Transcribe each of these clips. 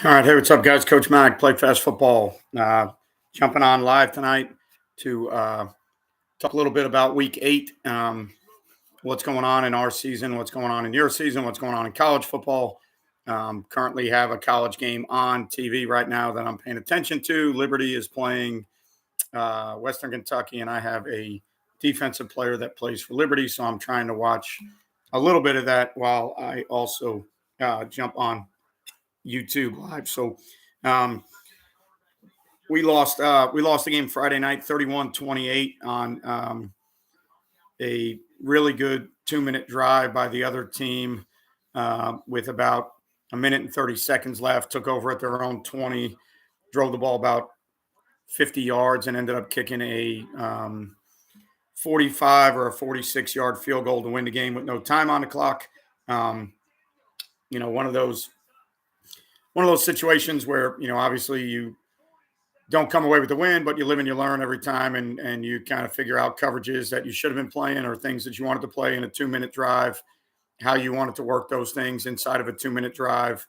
All right, hey, what's up, guys? Coach Mac, Play Fast Football. Jumping on live tonight to talk a little bit about Week 8. What's going on in our season? What's going on in your season? What's going on in college football? Currently have a college game on TV right now that I'm paying attention to. Liberty is playing Western Kentucky, and I have a defensive player that plays for Liberty, so I'm trying to watch a little bit of that while I also jump on YouTube live. So um, we lost the game Friday night 31-28 on a really good 2-minute drive by the other team with about a minute and 30 seconds left. Took over at their own 20, drove the ball about 50 yards, and ended up kicking a 45 or a 46-yard field goal to win the game with no time on the clock. Um, one of those situations where obviously you don't come away with the win, but you live and you learn every time, and you kind of figure out coverages that you should have been playing or things that you wanted to play in a 2-minute drive, how you wanted to work those things inside of a 2-minute drive.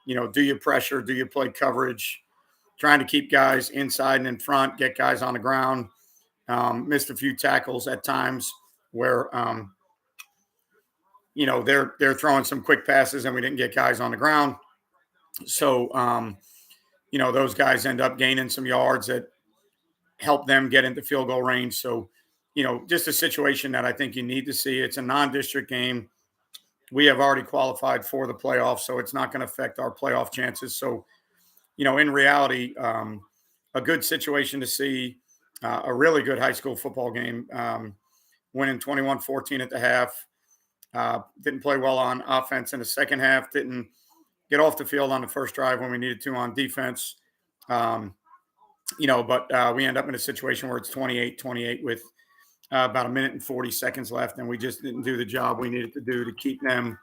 Do you pressure? Do you play coverage? Trying to keep guys inside and in front, get guys on the ground. Missed a few tackles at times where they're throwing some quick passes and we didn't get guys on the ground. So those guys end up gaining some yards that help them get into field goal range. So, just a situation that I think you need to see. It's a non-district game. We have already qualified for the playoffs, so it's not going to affect our playoff chances. So, in reality, a good situation to see, a really good high school football game, winning 21-14 at the half. Didn't play well on offense in the second half. Didn't get off the field on the first drive when we needed to on defense. But we end up in a situation where it's 28-28 with about a minute and 40 seconds left, and we just didn't do the job we needed to do to keep them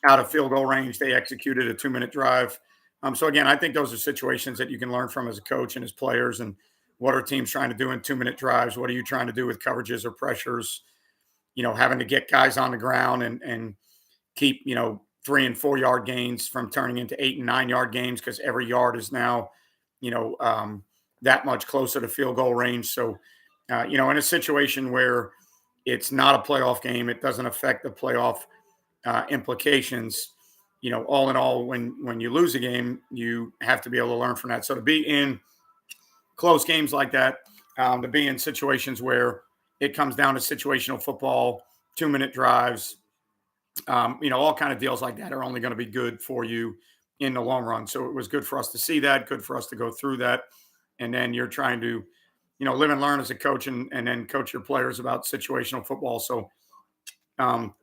out of field goal range. They executed a 2-minute drive. So, again, I think those are situations that you can learn from as a coach and as players, and what are teams trying to do in 2-minute drives? What are you trying to do with coverages or pressures? Having to get guys on the ground and keep, 3 and 4 yard gains from turning into 8 and 9 yard games, because every yard is now, that much closer to field goal range. So, in a situation where it's not a playoff game, it doesn't affect the playoff implications. All in all, when you lose a game, you have to be able to learn from that. So to be in close games like that, to be in situations where it comes down to situational football, 2-minute drives, all kind of deals like that are only going to be good for you in the long run. So it was good for us to see that, good for us to go through that. And then you're trying to, live and learn as a coach, and then coach your players about situational football. So, again,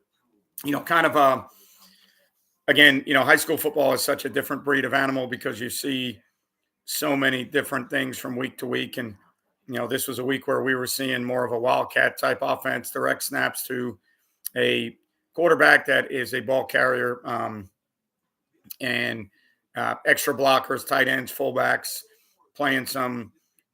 high school football is such a different breed of animal because you see so many different things from week to week. And, this was a week where we were seeing more of a wildcat type offense, direct snaps to a quarterback that is a ball carrier, and extra blockers, tight ends, fullbacks, playing some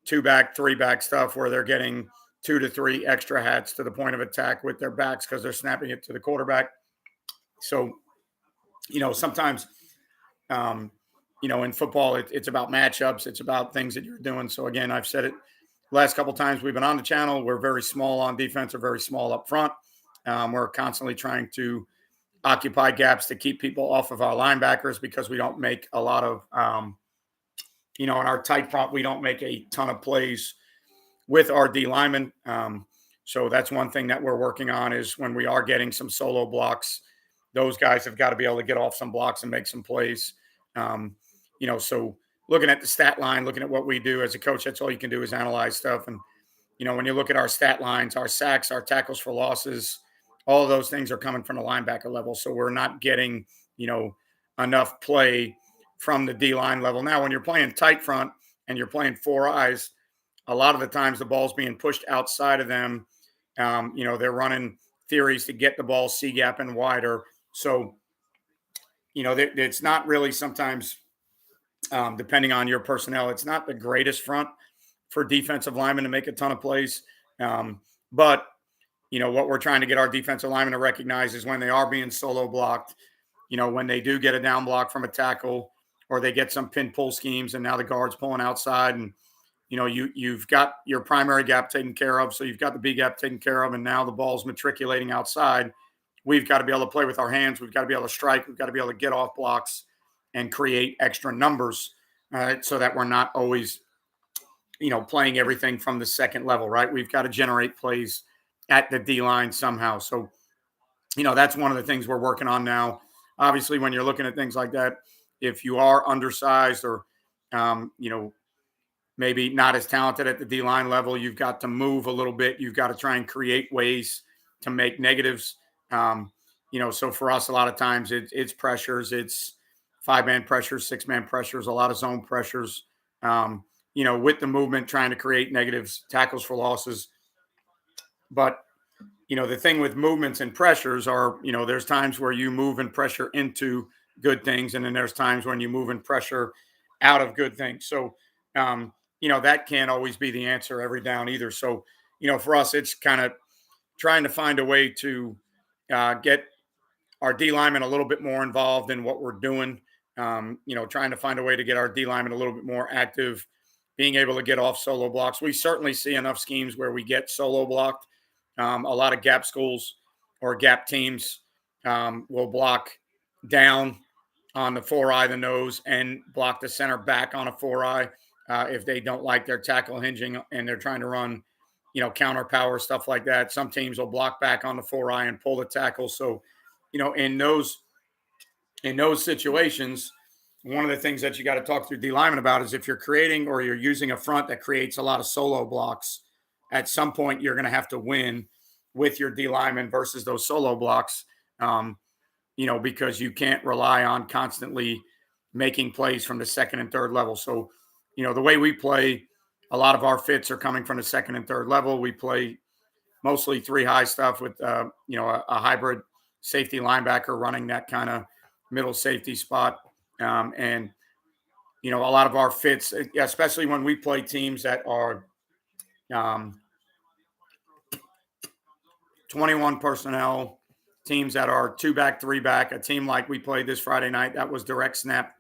2-back, 3-back stuff where they're getting 2 to 3 extra hats to the point of attack with their backs because they're snapping it to the quarterback. So, sometimes, in football, it's about matchups. It's about things that you're doing. So, again, I've said it last couple times we've been on the channel. We're very small on defense. We're very small up front. We're constantly trying to occupy gaps to keep people off of our linebackers because we don't make a lot of, in our tight front, we don't make a ton of plays with our D linemen. So that's one thing that we're working on is when we are getting some solo blocks, those guys have got to be able to get off some blocks and make some plays. So looking at the stat line, looking at what we do as a coach, that's all you can do is analyze stuff. And, when you look at our stat lines, our sacks, our tackles for losses, all of those things are coming from the linebacker level. So we're not getting, enough play from the D-line level. Now, when you're playing tight front and you're playing 4 eyes, a lot of the times the ball's being pushed outside of them. They're running theories to get the ball C-gap and wider. So, it's not really sometimes, depending on your personnel, it's not the greatest front for defensive linemen to make a ton of plays. But what we're trying to get our defensive linemen to recognize is when they are being solo blocked, when they do get a down block from a tackle or they get some pin pull schemes, and now the guard's pulling outside, and you've got your primary gap taken care of, so you've got the B gap taken care of, and now the ball's matriculating outside. We've got to be able to play with our hands. We've got to be able to strike. We've got to be able to get off blocks and create extra numbers, so that we're not always, playing everything from the second level, right? We've got to generate plays at the D line somehow. So, that's one of the things we're working on now. Obviously, when you're looking at things like that, if you are undersized or, maybe not as talented at the D line level, you've got to move a little bit. You've got to try and create ways to make negatives. So for us, a lot of times it's pressures, it's 5-man pressures, 6-man pressures, a lot of zone pressures. With the movement, trying to create negatives, tackles for losses. But the thing with movements and pressures are, there's times where you move and pressure into good things, and then there's times when you move and pressure out of good things. So, that can't always be the answer every down either. So, for us, it's kind of trying to find a way to get our D linemen a little bit more involved in what we're doing. Trying to find a way to get our D linemen a little bit more active, being able to get off solo blocks. We certainly see enough schemes where we get solo blocked. A lot of gap schools or gap teams will block down on the 4-eye, the nose, and block the center back on a 4-eye if they don't like their tackle hinging and they're trying to run, counter power, stuff like that. Some teams will block back on the 4-eye and pull the tackle. So, in those situations, one of the things that you got to talk to D lineman about is if you're creating or you're using a front that creates a lot of solo blocks, at some point you're going to have to win with your D lineman versus those solo blocks, because you can't rely on constantly making plays from the second and third level. So, the way we play, a lot of our fits are coming from the second and third level. We play mostly 3-high stuff with, a hybrid safety linebacker running that kind of middle safety spot. And a lot of our fits, especially when we play teams that are 21 personnel, teams that are 2-back, 3-back, a team like we played this Friday night, that was direct snap,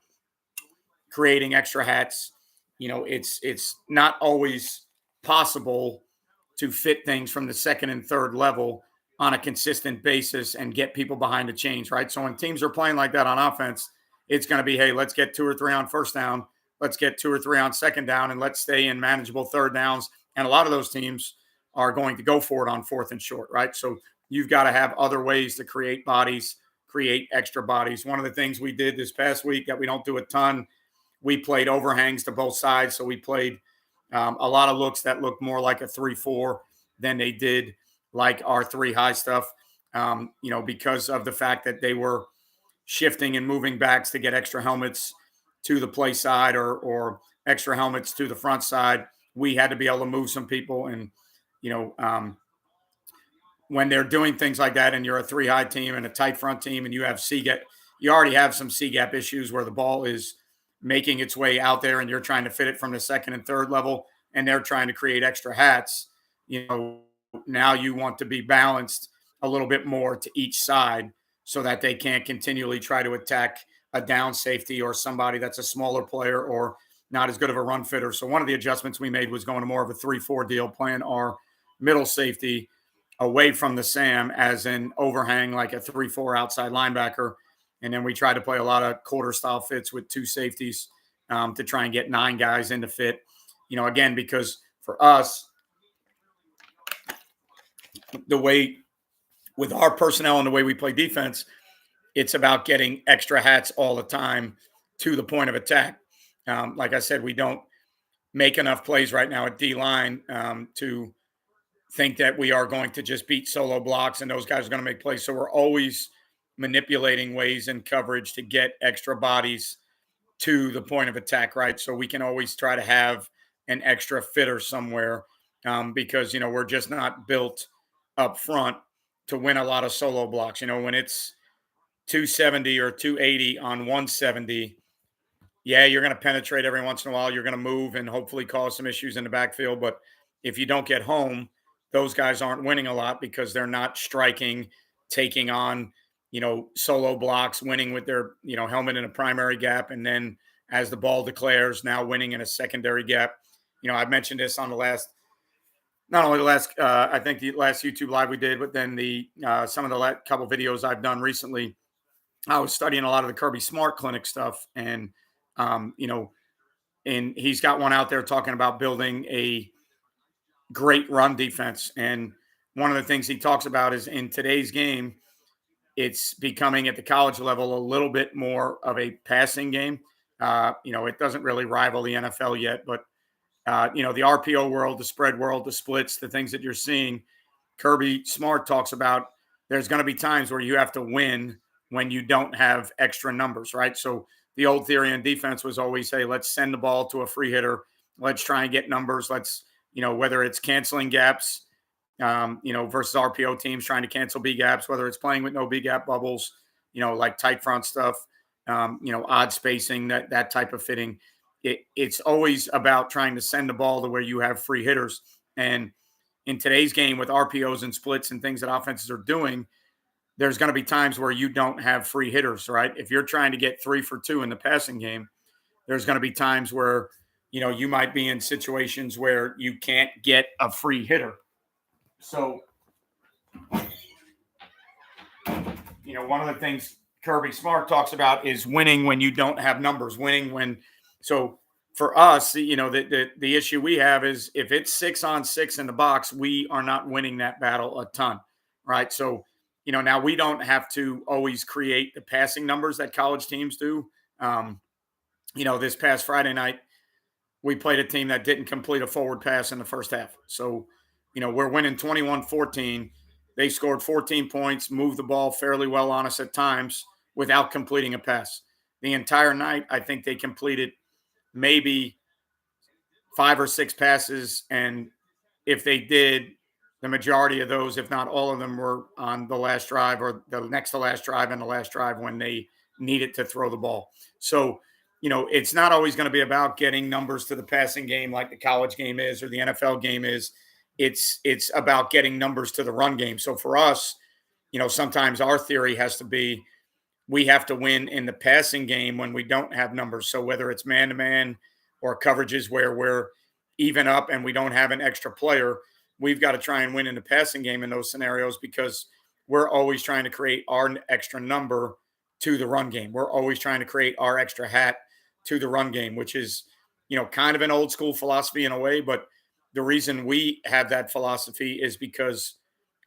creating extra hats. It's not always possible to fit things from the second and third level on a consistent basis and get people behind the chains, right? So when teams are playing like that on offense, it's going to be, hey, let's get 2 or 3 on first down. Let's get 2 or 3 on second down, and let's stay in manageable third downs. And a lot of those teams are going to go for it on fourth and short, right? So you've got to have other ways to create bodies, create extra bodies. One of the things we did this past week that we don't do a ton, we played overhangs to both sides. So we played a lot of looks that looked more like a 3-4 than they did like our 3-high stuff, because of the fact that they were shifting and moving backs to get extra helmets to the play side or extra helmets to the front side. We had to be able to move some people. And, when they're doing things like that and you're a 3-high team and a tight front team and you have C-gap, you already have some C-gap issues where the ball is making its way out there and you're trying to fit it from the second and third level and they're trying to create extra hats. Now you want to be balanced a little bit more to each side so that they can't continually try to attack a down safety or somebody that's a smaller player or not as good of a run fitter. So one of the adjustments we made was going to more of a 3-4 deal, playing our middle safety away from the Sam as an overhang, like a 3-4 outside linebacker. And then we try to play a lot of quarter style fits with 2 safeties to try and get 9 guys into fit, again, because for us, the way with our personnel and the way we play defense, it's about getting extra hats all the time to the point of attack. Like I said, we don't make enough plays right now at D-line to think that we are going to just beat solo blocks and those guys are going to make plays. So we're always manipulating ways in coverage to get extra bodies to the point of attack, right? So we can always try to have an extra fitter somewhere because, we're just not built up front to win a lot of solo blocks. When it's 270 or 280 on 170, yeah, you're going to penetrate every once in a while. You're going to move and hopefully cause some issues in the backfield. But if you don't get home, those guys aren't winning a lot because they're not striking, taking on, solo blocks, winning with their, helmet in a primary gap, and then as the ball declares, now winning in a secondary gap. I've mentioned this on the last, not only the last, I think the last YouTube live we did, but then the some of the couple videos I've done recently. I was studying a lot of the Kirby Smart Clinic stuff, and um, you know, and he's got one out there talking about building a great run defense. And one of the things he talks about is in today's game, it's becoming at the college level a little bit more of a passing game. It doesn't really rival the NFL yet, but the RPO world, the spread world, the splits, the things that you're seeing. Kirby Smart talks about there's going to be times where you have to win when you don't have extra numbers, right? So the old theory in defense was always, hey, let's send the ball to a free hitter. Let's try and get numbers. Let's, whether it's canceling gaps, versus RPO teams trying to cancel B gaps, whether it's playing with no B gap bubbles, like tight front stuff, odd spacing, that type of fitting. It's always about trying to send the ball to where you have free hitters. And in today's game with RPOs and splits and things that offenses are doing, there's going to be times where you don't have free hitters, right? If you're trying to get 3 for 2 in the passing game, there's going to be times where, you might be in situations where you can't get a free hitter. So, one of the things Kirby Smart talks about is winning when you don't have numbers, winning when. So for us, the issue we have is if it's 6-on-6 in the box, we are not winning that battle a ton, right? So, now we don't have to always create the passing numbers that college teams do. This past Friday night, we played a team that didn't complete a forward pass in the first half. So, we're winning 21-14. They scored 14 points, moved the ball fairly well on us at times without completing a pass. The entire night, I think they completed maybe 5 or 6 passes. And if they did, the majority of those, if not all of them, were on the last drive or the next to last drive and the last drive when they needed to throw the ball. So, it's not always going to be about getting numbers to the passing game like the college game is or the NFL game is. It's about getting numbers to the run game. So for us, sometimes our theory has to be we have to win in the passing game when we don't have numbers. So whether it's man-to-man or coverages where we're even up and we don't have an extra player, we've got to try and win in the passing game in those scenarios because we're always trying to create our extra number to the run game. We're always trying to create our extra hat to the run game, which is, kind of an old school philosophy in a way. But the reason we have that philosophy is because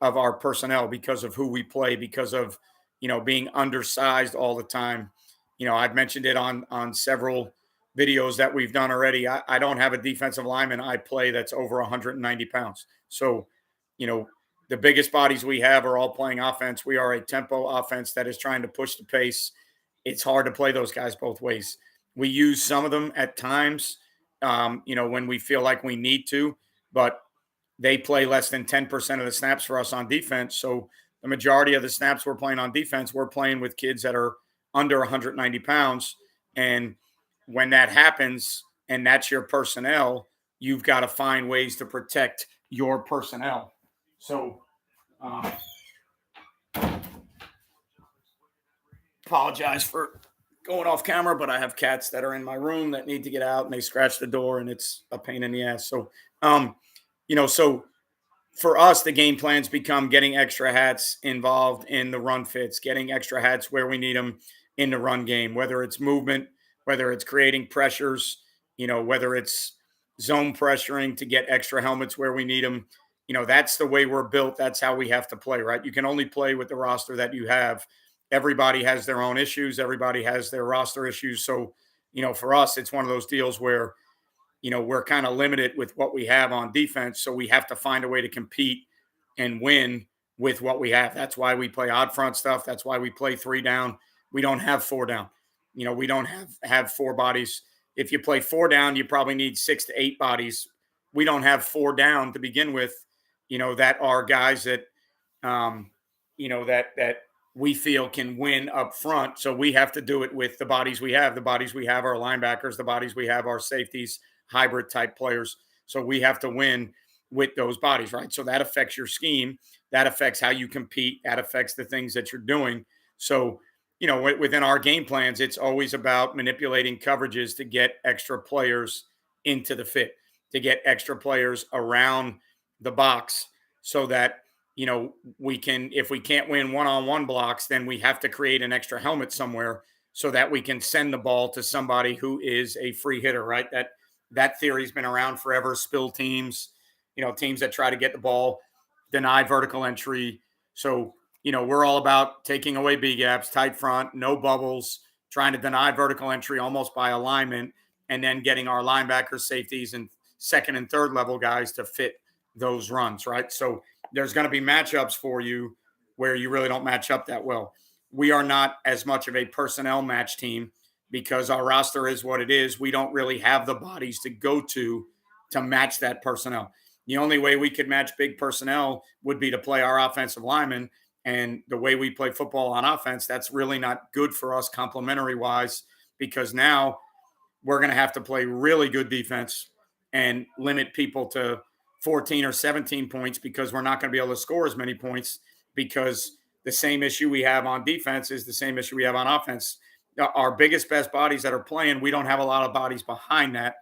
of our personnel, because of who we play, because of, being undersized all the time. I've mentioned it on several videos that we've done already. I don't have a defensive lineman I play that's over 190 pounds. So, the biggest bodies we have are all playing offense. We are a tempo offense that is trying to push the pace. It's hard to play those guys both ways. We use some of them at times, when we feel like we need to, but they play less than 10% of the snaps for us on defense. So the majority of the snaps we're playing on defense, we're playing with kids that are under 190 pounds. And when that happens and that's your personnel, you've got to find ways to protect your personnel. So, apologize for going off camera, but I have cats that are in my room that need to get out and they scratch the door and it's a pain in the ass. So, so for us, the game plans become getting extra hats involved in the run fits, getting extra hats where we need them in the run game, whether it's movement, whether it's creating pressures, whether it's zone pressuring to get extra helmets where we need them. That's the way we're built. That's how we have to play, right? You can only play with the roster that you have. Everybody has their own issues. Everybody has their roster issues. So, for us, it's one of those deals where, we're kind of limited with what we have on defense. So we have to find a way to compete and win with what we have. That's why we play odd front stuff. That's why we play 3 down. We don't have 4 down. We don't have 4 bodies. If you play 4 down, you probably need 6 to 8 bodies. We don't have 4 down to begin with, that are guys that, that we feel can win up front. So we have to do it with the bodies we have. The bodies we have are linebackers. The bodies we have are safeties, hybrid type players. So we have to win with those bodies, right? So that affects your scheme. That affects how you compete. That affects the things that you're doing. So, within our game plans, it's always about manipulating coverages to get extra players into the fit, to get extra players around the box so that, we can, if we can't win one-on-one blocks, then we have to create an extra helmet somewhere so that we can send the ball to somebody who is a free hitter, right? That theory's been around forever. Spill teams, teams that try to get the ball, deny vertical entry. So, we're all about taking away B gaps, tight front, no bubbles, trying to deny vertical entry almost by alignment, and then getting our linebackers, safeties, and second and third level guys to fit those runs, right? So there's going to be matchups for you where you really don't match up that well. We are not as much of a personnel match team because our roster is what it is. We don't really have the bodies to go to match that personnel. The only way we could match big personnel would be to play our offensive linemen. And the way we play football on offense, that's really not good for us complementary wise, because now we're going to have to play really good defense and limit people to 14 or 17 points because we're not going to be able to score as many points, because the same issue we have on defense is the same issue we have on offense. Our biggest, best bodies that are playing, we don't have a lot of bodies behind that.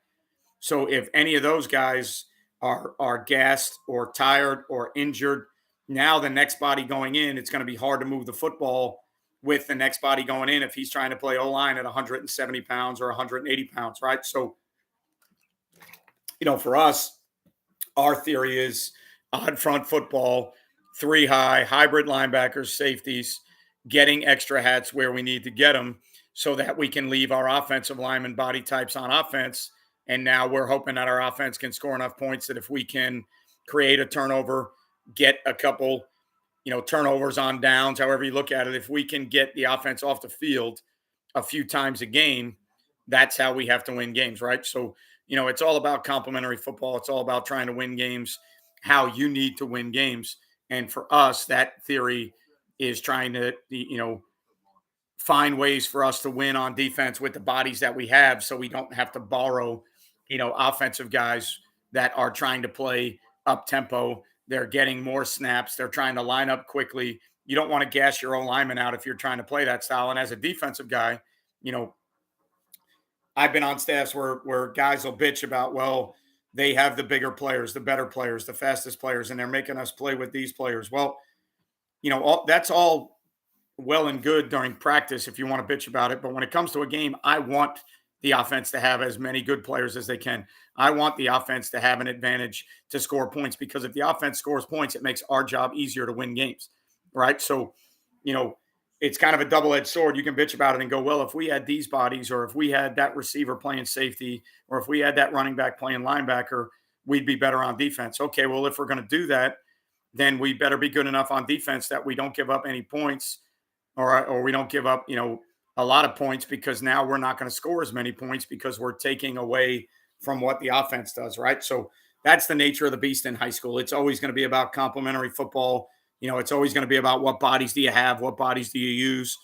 So if any of those guys are gassed or tired or injured, now the next body going in, it's going to be hard to move the football with the next body going in if he's trying to play O-line at 170 pounds or 180 pounds, right? So, for us, our theory is odd front football, three high, hybrid linebackers, safeties, getting extra hats where we need to get them so that we can leave our offensive lineman body types on offense. And now we're hoping that our offense can score enough points that if we can create a turnover, get a couple, turnovers on downs, however you look at it, if we can get the offense off the field a few times a game, that's how we have to win games, right? So, it's all about complementary football. It's all about trying to win games, how you need to win games. And for us, that theory is trying to, find ways for us to win on defense with the bodies that we have so we don't have to borrow, offensive guys that are trying to play up tempo. They're getting more snaps. They're trying to line up quickly. You don't want to gas your own lineman out if you're trying to play that style. And as a defensive guy, I've been on staffs where guys will bitch about, well, they have the bigger players, the better players, the fastest players, and they're making us play with these players. Well, that's all well and good during practice if you want to bitch about it. But when it comes to a game, I want the offense to have as many good players as they can. I want the offense to have an advantage to score points, because if the offense scores points, it makes our job easier to win games, right? So, you know, it's kind of a double-edged sword. You can bitch about it and go, well, if we had these bodies, or if we had that receiver playing safety, or if we had that running back playing linebacker, we'd be better on defense. Okay, well, if we're going to do that, then we better be good enough on defense that we don't give up any points, or we don't give up, a lot of points, because now we're not going to score as many points because we're taking away from what the offense does, right? So that's the nature of the beast in high school. It's always going to be about complementary football. It's always going to be about what bodies do you have, what bodies do you use.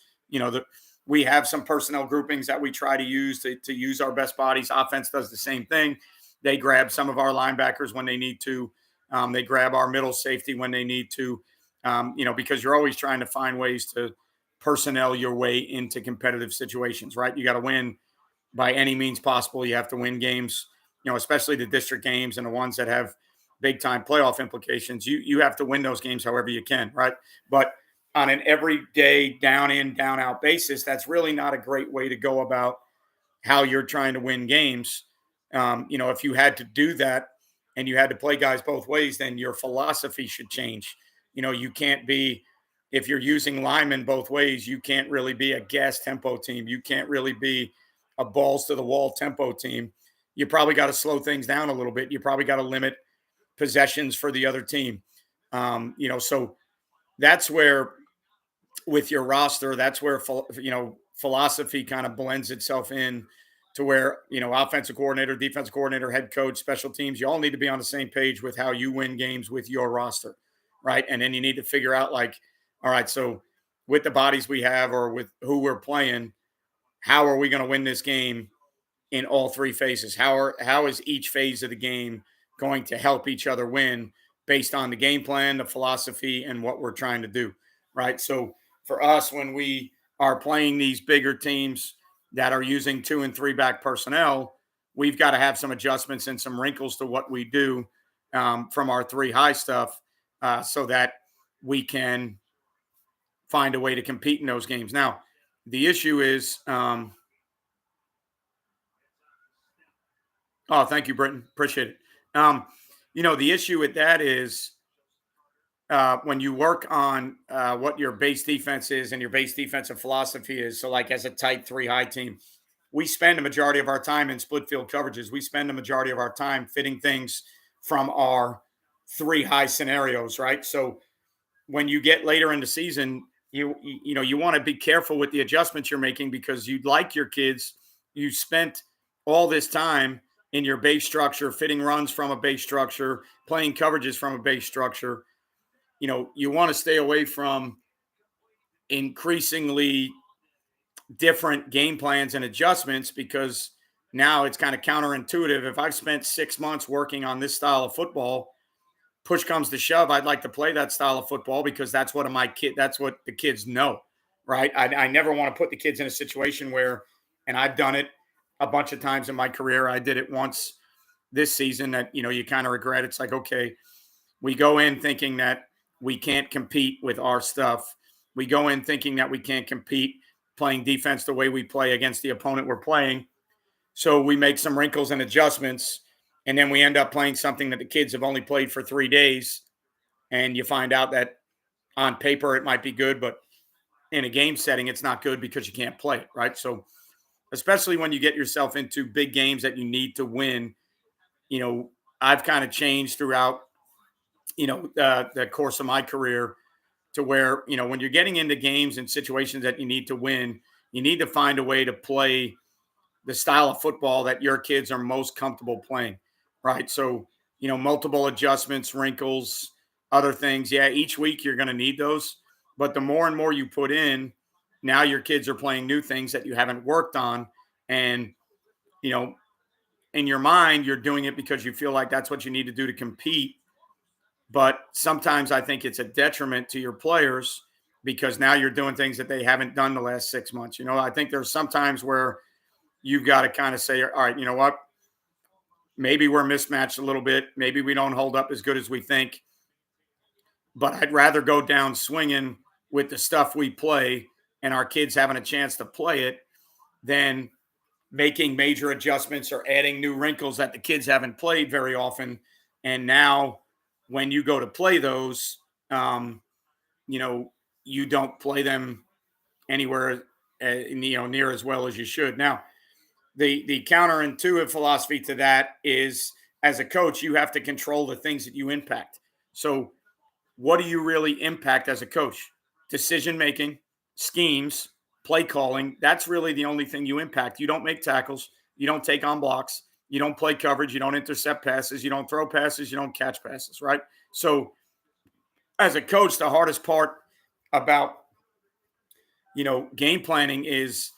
We have some personnel groupings that we try to use to use our best bodies. Offense does the same thing. They grab some of our linebackers when they need to. They grab our middle safety when they need to, because you're always trying to find ways to personnel your way into competitive situations, right? You got to win by any means possible. You have to win games, especially the district games and the ones that have big time playoff implications. You have to win those games however you can, right? But on an everyday down in, down out basis, that's really not a great way to go about how you're trying to win games. If you had to do that and you had to play guys both ways, then your philosophy should change. You can't be, if you're using linemen both ways, you can't really be a gas tempo team. You can't really be a balls to the wall tempo team. You probably got to slow things down a little bit. You probably got to limit possessions for the other team. So that's where, with your roster, that's where, philosophy kind of blends itself in to where, offensive coordinator, defensive coordinator, head coach, special teams, you all need to be on the same page with how you win games with your roster, right? And then you need to figure out, like, all right, so with the bodies we have or with who we're playing, how are we going to win this game in all three phases? How is each phase of the game going to help each other win based on the game plan, the philosophy, and what we're trying to do, right? So for us, when we are playing these bigger teams that are using 2 and 3 back personnel, we've got to have some adjustments and some wrinkles to what we do from our 3 high stuff so that we can find a way to compete in those games. Now, the issue is, oh, thank you, Britton. Appreciate it. The issue with that is when you work on what your base defense is and your base defensive philosophy is. So, like as a type 3 high team, we spend a majority of our time in split field coverages. We spend a majority of our time fitting things from our 3 high scenarios, right? So, when you get later in the season, you want to be careful with the adjustments you're making because you'd like your kids. You spent all this time in your base structure, fitting runs from a base structure, playing coverages from a base structure. You want to stay away from increasingly different game plans and adjustments because now it's kind of counterintuitive. If I've spent 6 months working on this style of football, push comes to shove, I'd like to play that style of football because that's what that's what the kids know, right? I never want to put the kids in a situation where, and I've done it a bunch of times in my career. I did it once this season that, you kind of regret. It's like, okay, we go in thinking that we can't compete with our stuff. We go in thinking that we can't compete playing defense the way we play against the opponent we're playing. So we make some wrinkles and adjustments, and then we end up playing something that the kids have only played for 3 days. And you find out that on paper it might be good, but in a game setting, it's not good because you can't play it, right? So especially when you get yourself into big games that you need to win, I've kind of changed throughout, the course of my career to where, when you're getting into games and situations that you need to win, you need to find a way to play the style of football that your kids are most comfortable playing, right? So, multiple adjustments, wrinkles, other things. Yeah, each week you're going to need those. But the more and more you put in, now your kids are playing new things that you haven't worked on. And, you know, in your mind, you're doing it because you feel like that's what you need to do to compete. But sometimes I think it's a detriment to your players because now you're doing things that they haven't done the last 6 months. I think there's sometimes where you've got to kind of say, all right, you know what? Maybe we're mismatched a little bit. Maybe we don't hold up as good as we think. But I'd rather go down swinging with the stuff we play and our kids having a chance to play it than making major adjustments or adding new wrinkles that the kids haven't played very often. And now when you go to play those, you don't play them anywhere, near as well as you should. Now, the counterintuitive philosophy to that is as a coach, you have to control the things that you impact. So what do you really impact as a coach? Decision making, schemes, play calling. That's really the only thing you impact. You don't make tackles. You don't take on blocks. You don't play coverage. You don't intercept passes. You don't throw passes. You don't catch passes, right? So as a coach, the hardest part about, game planning is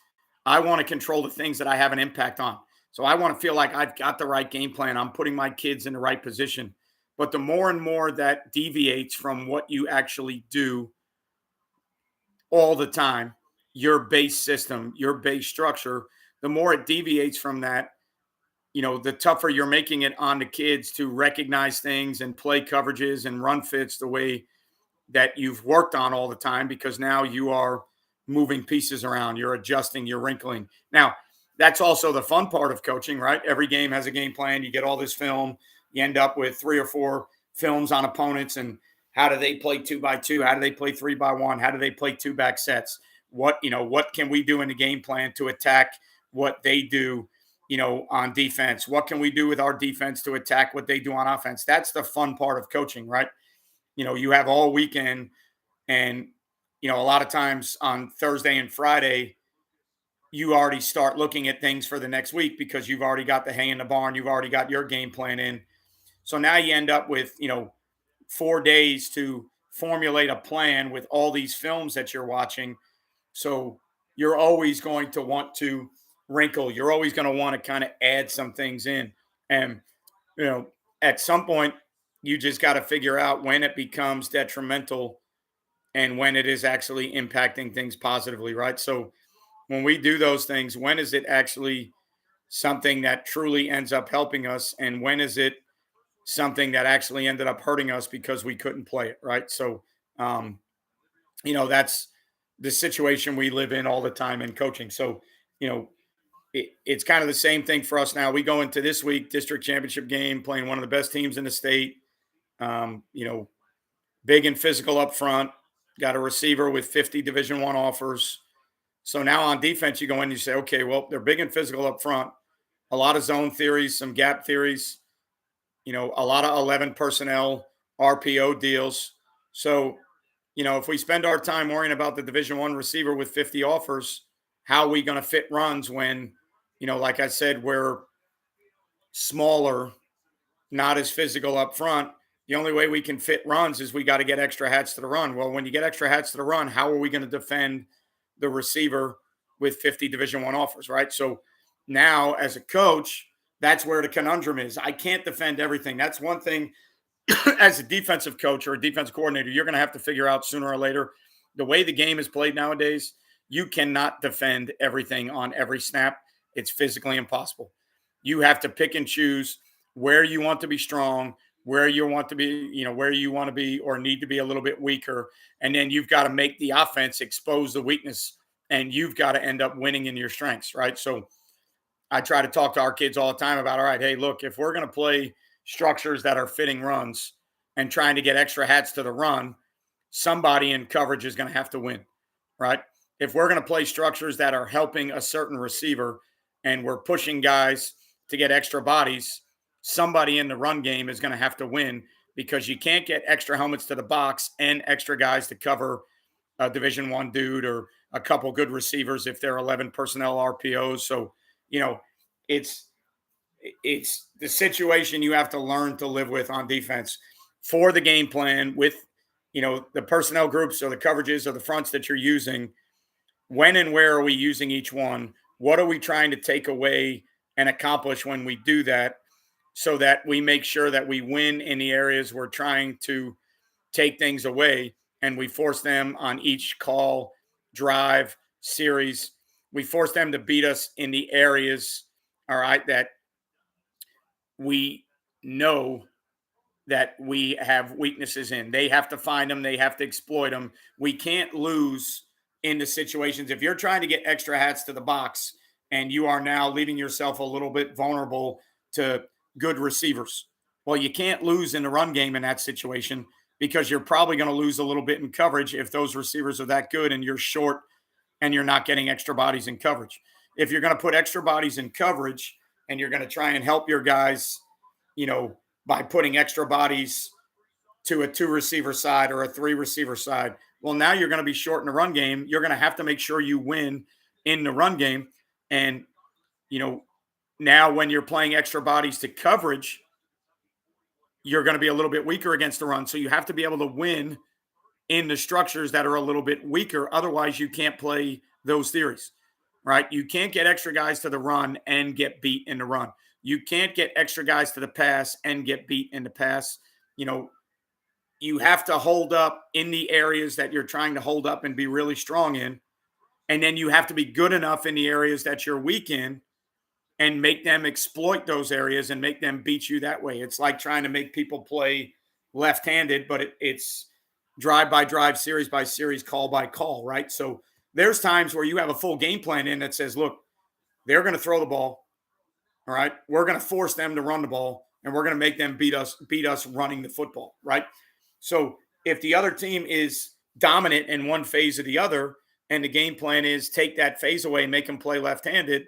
I want to control the things that I have an impact on. So I want to feel like I've got the right game plan. I'm putting my kids in the right position. But the more and more that deviates from what you actually do all the time, your base system, your base structure, the more it deviates from that, the tougher you're making it on the kids to recognize things and play coverages and run fits the way that you've worked on all the time because now you are moving pieces around, you're adjusting, you're wrinkling. Now, that's also the fun part of coaching, right? Every game has a game plan. You get all this film. You end up with 3 or 4 films on opponents and how do they play 2x2? How do they play 3x1? How do they play 2-back sets? What can we do in the game plan to attack what they do, on defense? What can we do with our defense to attack what they do on offense? That's the fun part of coaching, right? You have all weekend and, a lot of times on Thursday and Friday, you already start looking at things for the next week because you've already got the hay in the barn. You've already got your game plan in. So now you end up with, 4 days to formulate a plan with all these films that you're watching. So you're always going to want to wrinkle. You're always going to want to kind of add some things in. And, at some point, you just got to figure out when it becomes detrimental and when it is actually impacting things positively, right? So when we do those things, when is it actually something that truly ends up helping us? And when is it something that actually ended up hurting us because we couldn't play it, right? So, um, that's the situation we live in all the time in coaching. So, you know, it's kind of the same thing for us now. We go into this week, district championship game, playing one of the best teams in the state. Um, you know, big and physical up front. Got a receiver with 50 Division One offers. So now on defense, you go in and you say, okay, well, they're big and physical up front. A lot of zone theories, some gap theories. A lot of 11 personnel, RPO deals. So, if we spend our time worrying about the Division One receiver with 50 offers, how are we going to fit runs when, like I said, we're smaller, not as physical up front? The only way we can fit runs is we got to get extra hats to the run. Well, when you get extra hats to the run, how are we going to defend the receiver with 50 Division One offers, right? So now, as a coach, that's where the conundrum is. I can't defend everything. That's one thing as a defensive coach or a defensive coordinator, you're going to have to figure out sooner or later. The way the game is played nowadays, you cannot defend everything on every snap. It's physically impossible. You have to pick and choose where you want to be strong, where you want to be, where you want to be or need to be a little bit weaker. And then you've got to make the offense expose the weakness, and you've got to end up winning in your strengths, right? So I try to talk to our kids all the time about, all right, hey, look, if we're going to play structures that are fitting runs and trying to get extra hats to the run, somebody in coverage is going to have to win, right? If we're going to play structures that are helping a certain receiver and we're pushing guys to get extra bodies, somebody in the run game is going to have to win, because you can't get extra helmets to the box and extra guys to cover a Division One dude or a couple good receivers if they're 11 personnel RPOs. So, you know, it's it's the situation you have to learn to live with on defense for the game plan with, the personnel groups or the coverages or the fronts that you're using. When and where are we using each one? What are we trying to take away and accomplish when we do that, so that we make sure that we win in the areas we're trying to take things away, and we force them on each call, drive, series. We force them to beat us in the areas, all right, that we know that we have weaknesses in. They have to find them, they have to exploit them. We can't lose in the situations. If you're trying to get extra hats to the box and you are now leaving yourself a little bit vulnerable to good receivers, well, you can't lose in the run game in that situation, because you're probably going to lose a little bit in coverage if those receivers are that good and you're short and you're not getting extra bodies in coverage. If you're going to put extra bodies in coverage and you're going to try and help your guys, by putting extra bodies to a 2 receiver side or a 3 receiver side, well, now you're going to be short in the run game. You're going to have to make sure you win in the run game. And, now when you're playing extra bodies to coverage, you're going to be a little bit weaker against the run. So you have to be able to win in the structures that are a little bit weaker. Otherwise, you can't play those theories, right? You can't get extra guys to the run and get beat in the run. You can't get extra guys to the pass and get beat in the pass. You have to hold up in the areas that you're trying to hold up and be really strong in. And then you have to be good enough in the areas that you're weak in and make them exploit those areas and make them beat you that way. It's like trying to make people play left-handed, but it's drive by drive, series by series, call by call, right? So there's times where you have a full game plan in that says, look, they're going to throw the ball. All right. We're going to force them to run the ball, and we're going to make them beat us running the football. Right. So if the other team is dominant in one phase or the other, and the game plan is take that phase away and make them play left-handed,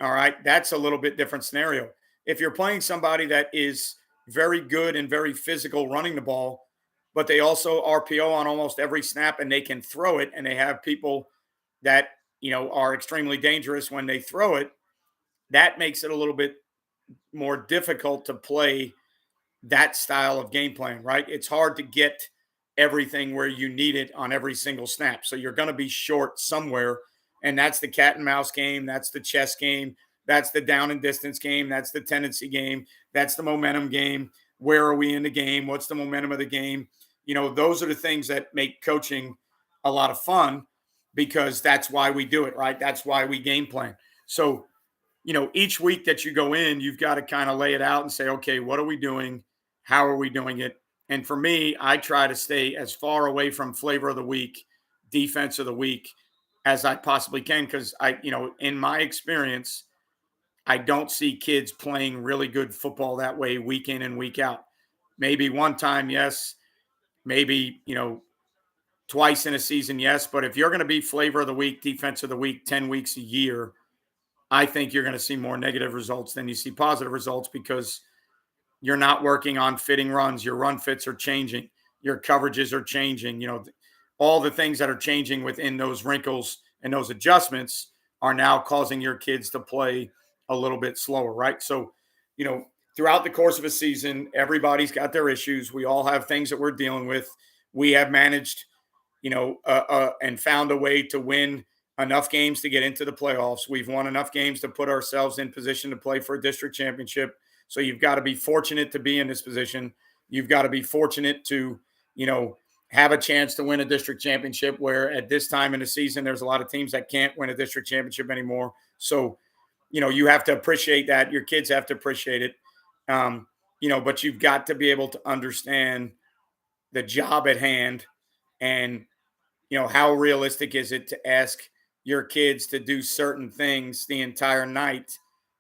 all right, that's a little bit different scenario. If you're playing somebody that is very good and very physical running the ball, but they also RPO on almost every snap and they can throw it, and they have people that, are extremely dangerous when they throw it, that makes it a little bit more difficult to play that style of game plan, right? It's hard to get everything where you need it on every single snap. So you're going to be short somewhere. And that's the cat and mouse game. That's the chess game. That's the down and distance game. That's the tendency game. That's the momentum game. Where are we in the game? What's the momentum of the game? those are the things that make coaching a lot of fun because that's why we do it, right? That's why we game plan. So, each week that you go in, you've got to kind of lay it out and say, okay, what are we doing? How are we doing it? And for me, I try to stay as far away from flavor of the week, defense of the week as I possibly can. Cause in my experience, I don't see kids playing really good football that way week in and week out. Maybe one time, yes. Maybe, twice in a season, yes. But if you're going to be flavor of the week, defense of the week, 10 weeks a year, I think you're going to see more negative results than you see positive results because you're not working on fitting runs. Your run fits are changing. Your coverages are changing. All the things that are changing within those wrinkles and those adjustments are now causing your kids to play a little bit slower, right? So, throughout the course of a season, everybody's got their issues. We all have things that we're dealing with. We have managed, and found a way to win enough games to get into the playoffs. We've won enough games to put ourselves in position to play for a district championship. So you've got to be fortunate to be in this position. You've got to be fortunate to, have a chance to win a district championship where at this time in the season, there's a lot of teams that can't win a district championship anymore. So, you have to appreciate that. Your kids have to appreciate it. But you've got to be able to understand the job at hand and, how realistic is it to ask your kids to do certain things the entire night.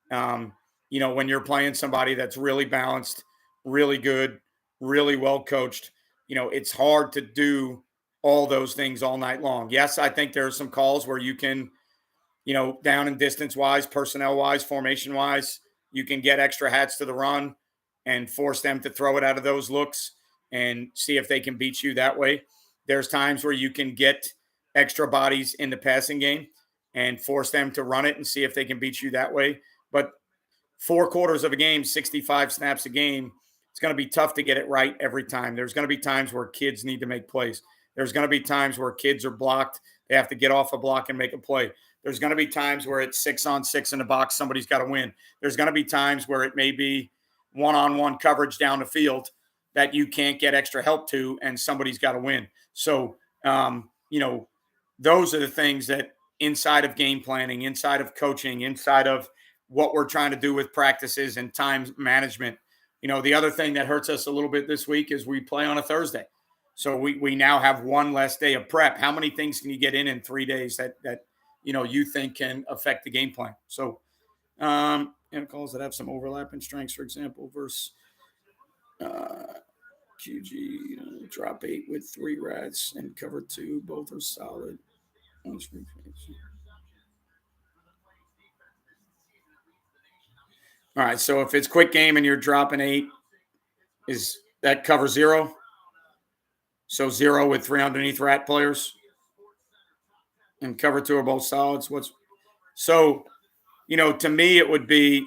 When you're playing somebody that's really balanced, really good, really well coached, it's hard to do all those things all night long. Yes, I think there are some calls where you can, down and distance wise, personnel wise, formation wise, you can get extra hats to the run and force them to throw it out of those looks and see if they can beat you that way. There's times where you can get extra bodies in the passing game and force them to run it and see if they can beat you that way. But 4 quarters of a game, 65 snaps a game, it's going to be tough to get it right every time. There's going to be times where kids need to make plays. There's going to be times where kids are blocked. They have to get off a block and make a play. There's going to be times where it's 6-on-6 in the box. Somebody's got to win. There's going to be times where it may be one-on-one coverage down the field that you can't get extra help to, and somebody's got to win. So, those are the things that inside of game planning, inside of coaching, inside of what we're trying to do with practices and time management. The other thing that hurts us a little bit this week is we play on a Thursday. So we now have one less day of prep. How many things can you get in 3 days that you think can affect the game plan? So, calls that have some overlap in strengths, for example, versus QG, drop 8 with 3 rats and cover 2. Both are solid. All right. So if it's quick game and you're dropping 8, is that cover 0? So 0 with 3 underneath rat players and cover 2 are both solids. To me, it would be,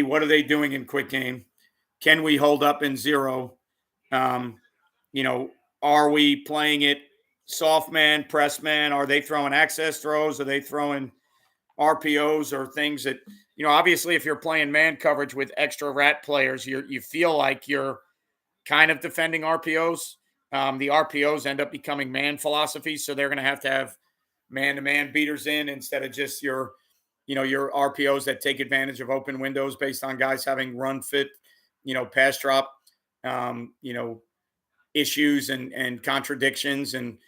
what are they doing in quick game? Can we hold up in 0? Are we playing it soft man, press man? Are they throwing access throws? Are they throwing RPOs or things that, obviously if you're playing man coverage with extra rat players, you feel like you're kind of defending RPOs. The RPOs end up becoming man philosophies. So they're going to have man-to-man beaters in instead of just your RPOs that take advantage of open windows based on guys having run fit, pass drop, issues and contradictions and,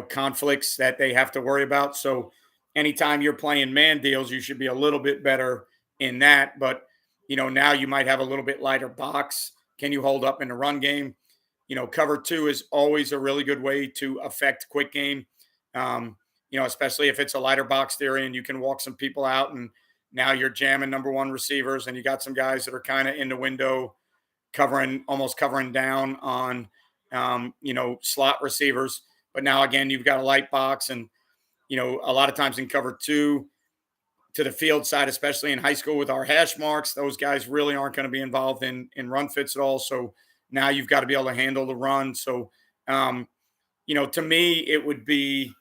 conflicts that they have to worry about. So anytime you're playing man deals, you should be a little bit better in that. But, now you might have a little bit lighter box. Can you hold up in the run game? Cover 2 is always a really good way to affect quick game. Especially if it's a lighter box theory and you can walk some people out and now you're jamming number 1 receivers and you got some guys that are kind of in the window almost covering down on, slot receivers. But now again, you've got a light box and, a lot of times in cover 2 to the field side, especially in high school with our hash marks, those guys really aren't going to be involved in run fits at all. So now you've got to be able to handle the run. So, to me, it would be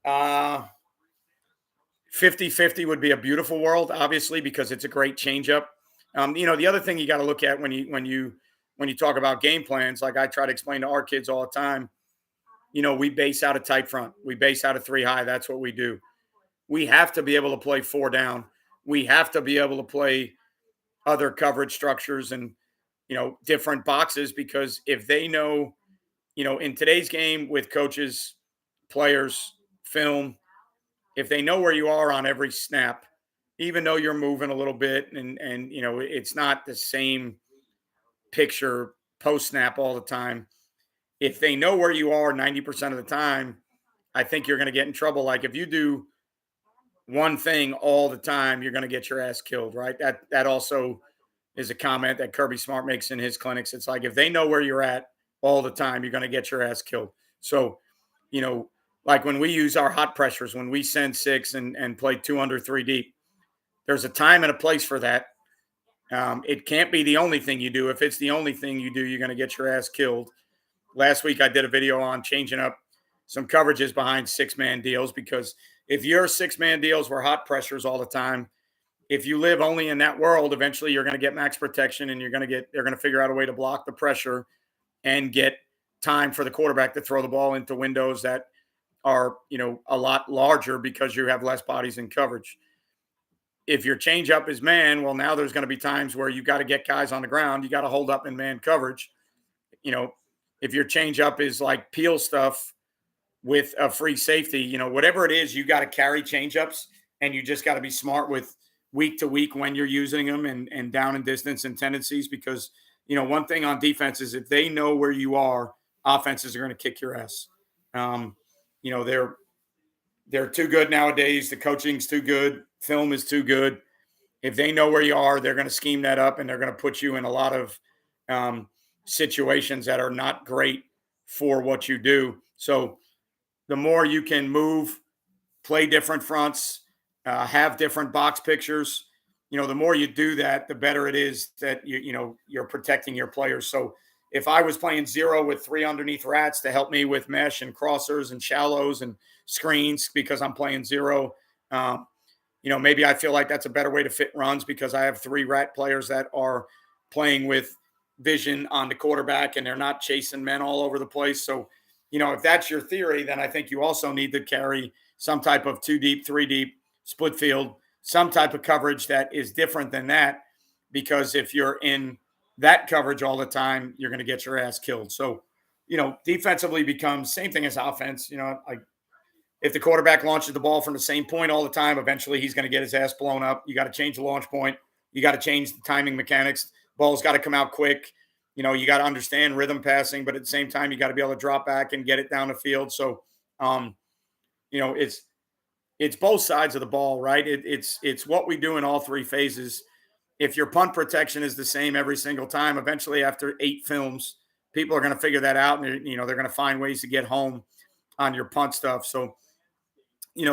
50-50 would be a beautiful world, obviously, because it's a great changeup. The other thing you got to look at when you when you talk about game plans, like I try to explain to our kids all the time, we base out a tight front. We base out a three high. That's what we do. We have to be able to play four down. We have to be able to play other coverage structures and, different boxes, because if they know, in today's game with coaches, players, film, if they know where you are on every snap, even though you're moving a little bit and it's not the same picture post snap all the time. If they know where you are 90% of the time, I think you're going to get in trouble. Like if you do one thing all the time, you're going to get your ass killed, right? That also is a comment that Kirby Smart makes in his clinics. It's like if they know where you're at all the time, you're going to get your ass killed. So, you know, like when we use our hot pressures, when we send six and play 2 under 3 deep, there's a time and a place for that. It can't be the only thing you do. If it's the only thing you do, you're going to get your ass killed. Last week, I did a video on changing up some coverages behind 6-man deals, because if your 6-man deals were hot pressures all the time, if you live only in that world, eventually you're going to get max protection and they're going to figure out a way to block the pressure and get time for the quarterback to throw the ball into windows that are, a lot larger because you have less bodies in coverage. If your changeup is man, well, now there's going to be times where you got to get guys on the ground. You got to hold up in man coverage. If your changeup is like peel stuff with a free safety, whatever it is, you got to carry changeups, and you just got to be smart with week to week when you're using them and down and distance and tendencies, because, one thing on defense is if they know where you are, offenses are going to kick your ass. They're too good nowadays. The coaching's too good. Film is too good. If they know where you are, they're going to scheme that up, and they're going to put you in a lot of situations that are not great for what you do. So the more you can move, play different fronts, have different box pictures, the more you do that, the better it is that you're protecting your players. So if I was playing 0 with 3 underneath rats to help me with mesh and crossers and shallows and screens, because I'm playing 0, maybe I feel like that's a better way to fit runs, because I have 3 rat players that are playing with vision on the quarterback and they're not chasing men all over the place. So, if that's your theory, then I think you also need to carry some type of 2 deep, 3 deep, split field, some type of coverage that is different than that, because if you're in that coverage all the time, you're going to get your ass killed. So, defensively becomes same thing as offense. Like if the quarterback launches the ball from the same point all the time, eventually he's going to get his ass blown up. You got to change the launch point. You got to change the timing mechanics. Ball's got to come out quick. You got to understand rhythm passing, but at the same time, you got to be able to drop back and get it down the field. So, it's both sides of the ball, right? It's what we do in all 3 phases. If your punt protection is the same every single time, eventually after 8 films, people are going to figure that out, and they're going to find ways to get home on your punt stuff. So, in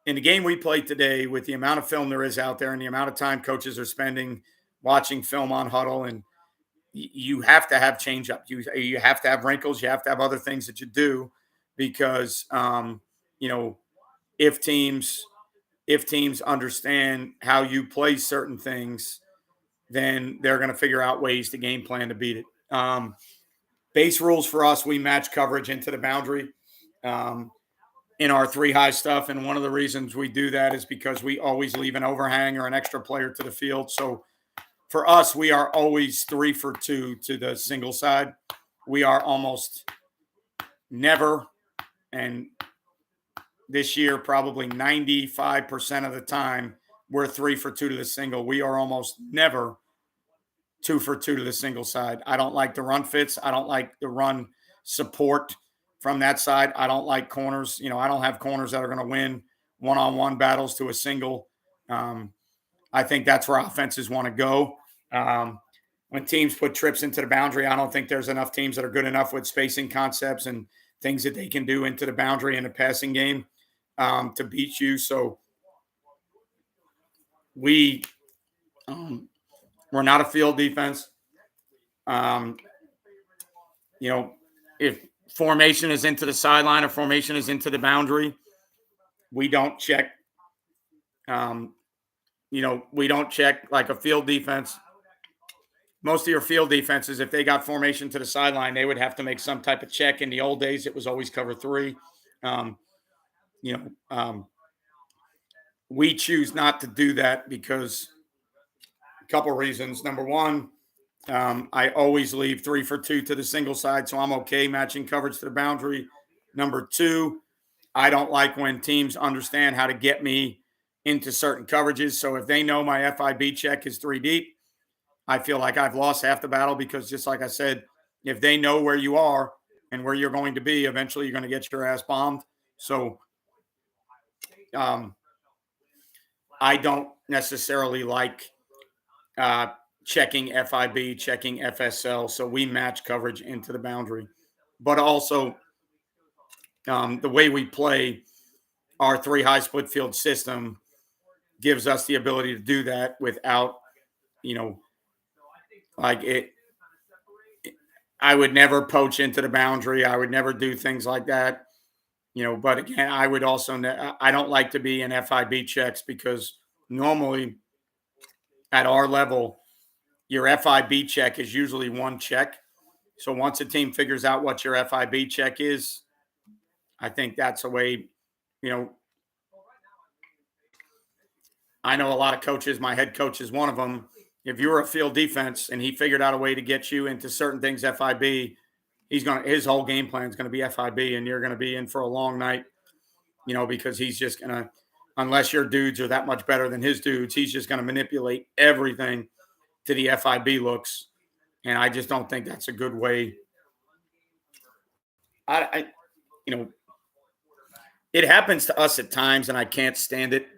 the game we played today, with the amount of film there is out there and the amount of time coaches are spending watching film on huddle, and you have to have change up. You have to have wrinkles. You have to have other things that you do, because, if teams understand how you play certain things, then they're going to figure out ways to game plan to beat it. Base rules for us, we match coverage into the boundary in our 3 high stuff. And one of the reasons we do that is because we always leave an overhang or an extra player to the field. So for us, we are always 3 for 2 to the single side. We are almost never, and this year probably 95% of the time, we're 3 for 2 to the single. We are almost never 2 for 2 to the single side. I don't like the run fits. I don't like the run support from that side. I don't like corners. I don't have corners that are going to win one-on-one battles to a single. I think that's where offenses want to go. When teams put trips into the boundary, I don't think there's enough teams that are good enough with spacing concepts and things that they can do into the boundary in the passing game to beat you. So we're not a field defense. If formation is into the sideline or formation is into the boundary, we don't check. We don't check like a field defense. most of your field defenses, if they got formation to the sideline, they would have to make some type of check. In the old days, it was always cover three. Um, you know, we choose not to do that because a couple of reasons. Number one, I always leave 3 for 2 to the single side, so I'm okay matching coverage to the boundary. Number two, I don't like when teams understand how to get me into certain coverages. So if they know my FIB check is 3 deep, I feel like I've lost half the battle because, just like I said, if they know where you are and where you're going to be, eventually you're going to get your ass bombed. So I don't necessarily like checking FIB, checking FSL. So we match coverage into the boundary. But also, the way we play our 3 high split field system gives us the ability to do that without, like it. I would never poach into the boundary. I would never do things like that. But again, I would also, I don't like to be in FIB checks because normally at our level, your FIB check is usually one check. So once a team figures out what your FIB check is, I think that's a way, I know a lot of coaches, my head coach is one of them. If you're a field defense and he figured out a way to get you into certain things FIB, his whole game plan is going to be FIB, and you're going to be in for a long night, because he's just going to, unless your dudes are that much better than his dudes, he's just going to manipulate everything to the FIB looks. And I just don't think that's a good way. It happens to us at times, and I can't stand it.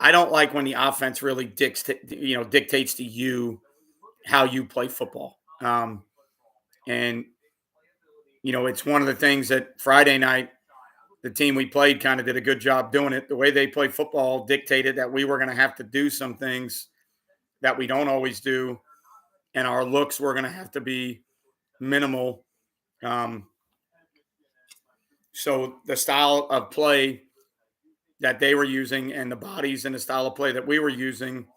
I don't like when the offense really dictates to you how you play football. And it's one of the things that Friday night, the team we played kind of did a good job doing it. The way they play football dictated that we were going to have to do some things that we don't always do, and our looks were going to have to be minimal. So the style of play that they were using and the bodies and the style of play that we were using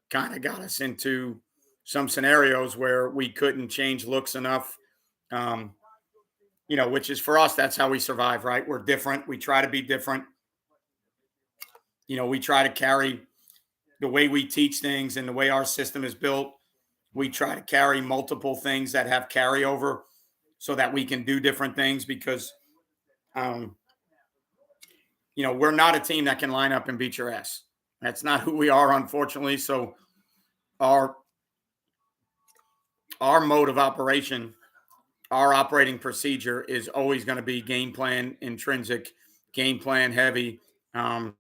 kind of got us into some scenarios where we couldn't change looks enough. Which is for us, that's how we survive, right? We're different. We try to be different. We try to carry the way we teach things and the way our system is built. We try to carry multiple things that have carryover so that we can do different things because, we're not a team that can line up and beat your ass. That's not who we are, unfortunately. So our mode of operation, our operating procedure is always going to be game plan intrinsic, game plan heavy, and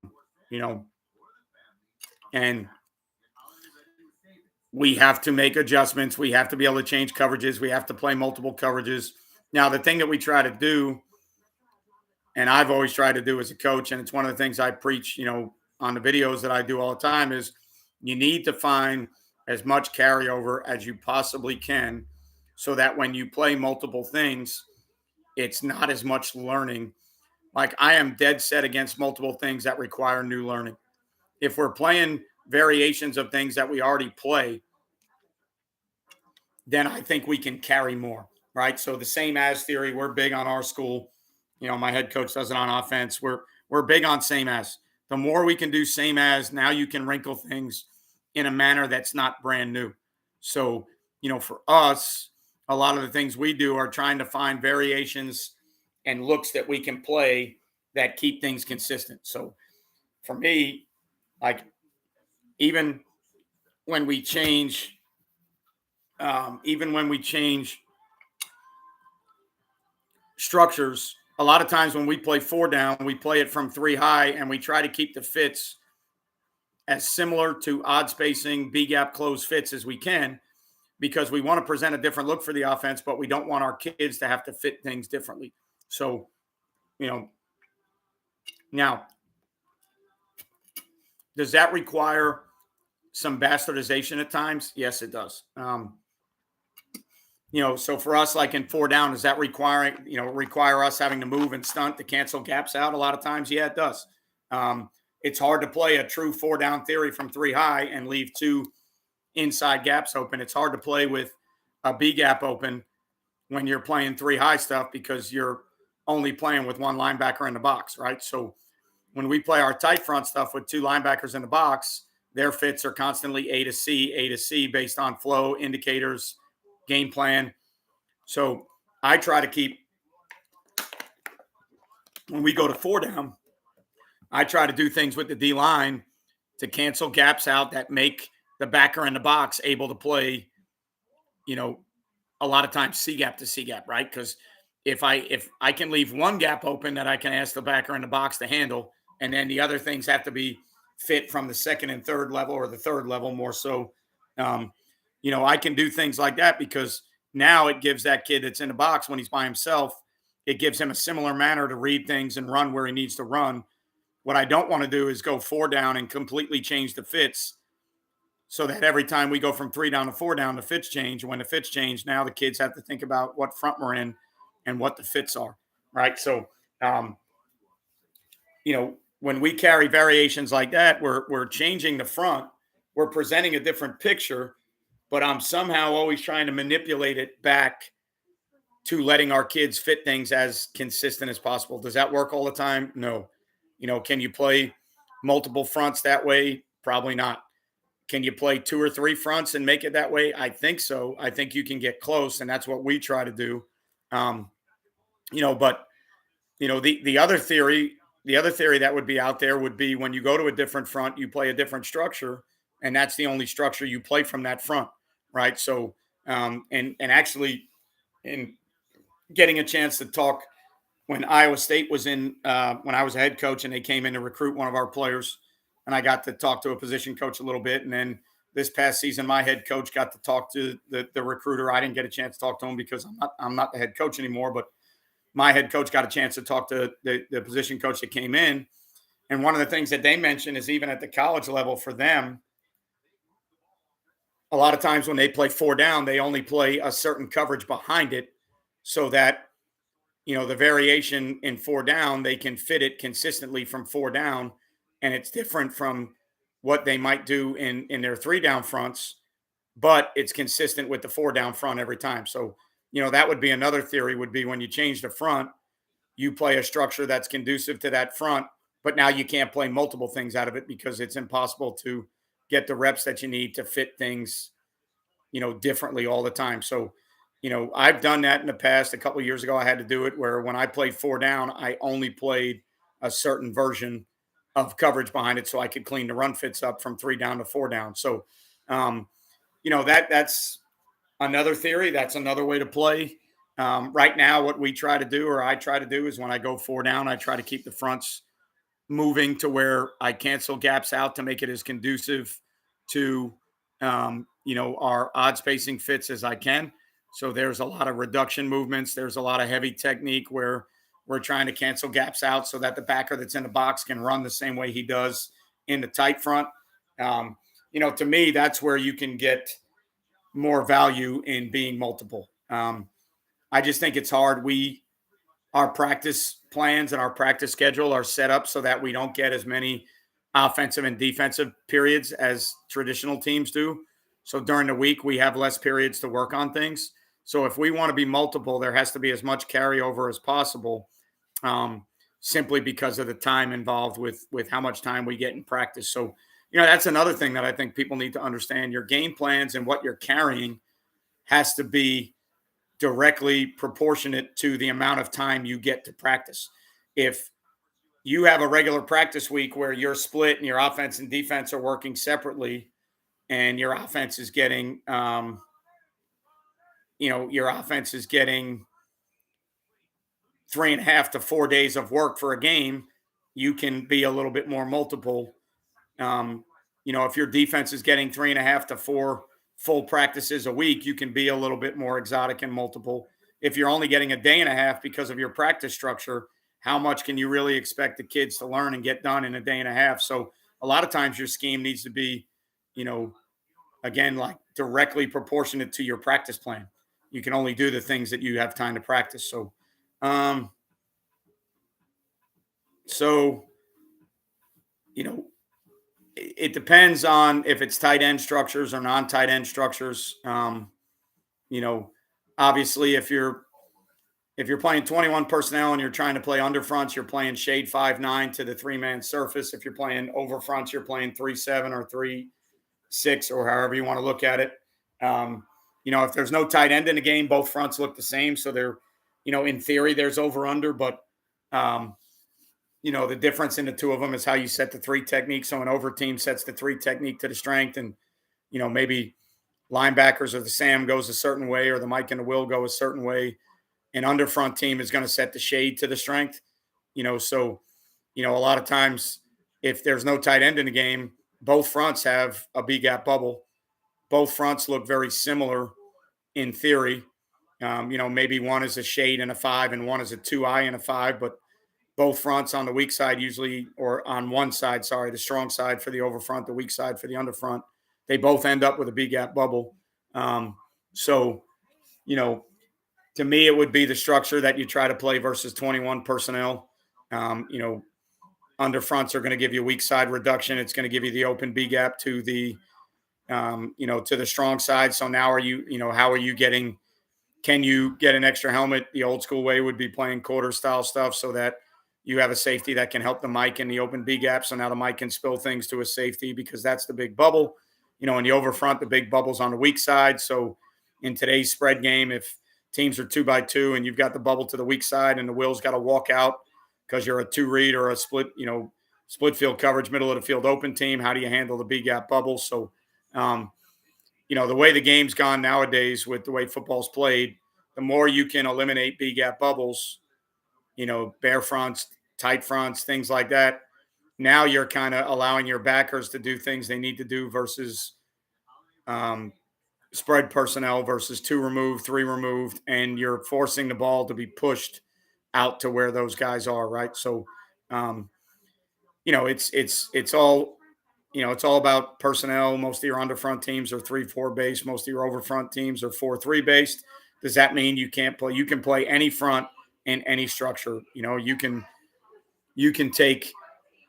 we have to make adjustments. We have to be able to change coverages. We have to play multiple coverages. Now, the thing that we try to do, and I've always tried to do as a coach, and it's one of the things I preach, on the videos that I do all the time, is you need to find as much carryover as you possibly can so that when you play multiple things, it's not as much learning. Like, I am dead set against multiple things that require new learning. If we're playing variations of things that we already play, then I think we can carry more, right? So the same as theory, we're big on our school. My head coach does it on offense. We're big on same as. The more we can do same as, now you can wrinkle things in a manner that's not brand new. So, for us, a lot of the things we do are trying to find variations and looks that we can play that keep things consistent. So for me, like, even when we change structures, a lot of times when we play 4 down, we play it from 3 high, and we try to keep the fits as similar to odd spacing, B gap close fits as we can, because we want to present a different look for the offense, but we don't want our kids to have to fit things differently. So, now, does that require some bastardization at times? Yes, it does. So for us, like in 4 down, does that require us having to move and stunt to cancel gaps out a lot of times? Yeah, it does. It's hard to play a true 4 down theory from 3 high and leave 2 inside gaps open. It's hard to play with a B gap open when you're playing three high stuff because you're only playing with one linebacker in the box, right? So when we play our tight front stuff with two linebackers in the box, their fits are constantly A to C based on flow indicators, game plan. So I try to keep, when we go to four down, I try to do things with the D line to cancel gaps out that make the backer in the box able to play, you know, a lot of times C gap to C gap, right? Because if I can leave one gap open that I can ask the backer in the box to handle, and then the other things have to be fit from the second and third level or the third level more so. Um, I can do things like that because now it gives that kid that's in the box when he's by himself, it gives him a similar manner to read things and run where he needs to run. What I don't want to do is go four down and completely change the fits so that every time we go from three down to four down, the fits change. When the fits change, now the kids have to think about what front we're in and what the fits are, right? So, um, when we carry variations like that, we're changing the front, we're presenting a different picture, but I'm somehow always trying to manipulate it back to letting our kids fit things as consistent as possible. Does that work all the time? No. Can you play multiple fronts that way? Probably not. Can you play two or three fronts and make it that way? I think so. I think you can get close, and that's what we try to do. Um, but the other theory that would be out there would be when you go to a different front, you play a different structure, and that's the only structure you play from that front, right? So, and actually, in getting a chance to talk when Iowa State was when I was a head coach and they came in to recruit one of our players, and I got to talk to a position coach a little bit, and then this past season, my head coach got to talk to the recruiter. I didn't get a chance to talk to him because I'm not the head coach anymore, but my head coach got a chance to talk to the position coach that came in. And one of the things that they mentioned is even at the college level for them, a lot of times when they play four down, they only play a certain coverage behind it so that, the variation in four down, they can fit it consistently from four down. And it's different from what they might do in their three down fronts, but it's consistent with the four down front every time. So, that would be another theory would be when you change the front, you play a structure that's conducive to that front, but now you can't play multiple things out of it because it's impossible to get the reps that you need to fit things, differently all the time. So, I've done that in the past. A couple of years ago, I had to do it where when I played four down, I only played a certain version of coverage behind it so I could clean the run fits up from three down to four down. So, um, that's another theory. That's another way to play. Right now, what we try to do, or I try to do, is when I go four down, I try to keep the fronts moving to where I cancel gaps out to make it as conducive to, our odd spacing fits as I can. So there's a lot of reduction movements. There's a lot of heavy technique where we're trying to cancel gaps out so that the backer that's in the box can run the same way he does in the tight front. To me, that's where you can get more value in being multiple. I just think it's hard. Our practice plans and our practice schedule are set up so that we don't get as many offensive and defensive periods as traditional teams do. So during the week, we have less periods to work on things. So if we want to be multiple, there has to be as much carryover as possible, simply because of the time involved with how much time we get in practice. So, that's another thing that I think people need to understand. Your game plans and what you're carrying has to be directly proportionate to the amount of time you get to practice. If you have a regular practice week where you're split and your offense and defense are working separately, and your offense is getting, your offense is getting 3.5 to 4 days of work for a game, you can be a little bit more multiple. Um, if your defense is getting 3.5 to 4 full practices a week, you can be a little bit more exotic and multiple. If you're only getting a day and a half because of your practice structure, how much can you really expect the kids to learn and get done in a day and a half? So a lot of times your scheme needs to be, again, like directly proportionate to your practice plan. You can only do the things that you have time to practice. So, um, so, you know, it depends on if it's tight end structures or non-tight end structures. You know, obviously, if you're playing 21 personnel and you're trying to play under fronts, you're playing shade 5-9 to the 3-man surface. If you're playing over fronts, you're playing 3-7 or 3-6 or however you want to look at it. If there's no tight end in the game, both fronts look the same. So they're, in theory, there's over under, but the difference in the two of them is how you set the three technique. So an over team sets the three technique to the strength, and maybe linebackers or the Sam goes a certain way, or the Mike and the Will go a certain way. An under front team is going to set the shade to the strength. So a lot of times if there's no tight end in the game, both fronts have a B gap bubble. Both fronts look very similar in theory. Maybe one is a shade and a 5 and one is a 2-eye and a 5, but both fronts on the weak side usually, or on one side, sorry, the strong side for the over front, the weak side for the under front, they both end up with a B gap bubble. So, to me, it would be the structure that you try to play versus 21 personnel. Under fronts are going to give you weak side reduction. It's going to give you the open B gap to the, to the strong side. So now how are you getting, can you get an extra helmet? The old school way would be playing quarter style stuff so that you have a safety that can help the Mike in the open B gap. So now the Mike can spill things to a safety because that's the big bubble. In the over front, the big bubble's on the weak side. So in today's spread game, if teams are 2x2 and you've got the bubble to the weak side and the Will's got to walk out because you're a 2-read or a split field coverage, middle of the field open team, how do you handle the B gap bubble? So, the way the game's gone nowadays with the way football's played, the more you can eliminate B gap bubbles, bare fronts, tight fronts, things like that. Now you're kind of allowing your backers to do things they need to do versus spread personnel versus 2 removed, 3 removed, and you're forcing the ball to be pushed out to where those guys are, right? So, it's all, it's all about personnel. Most of your under front teams are 3-4 based. Most of your over front teams are 4-3 based. Does that mean you can't play? You can play any front in any structure. You can take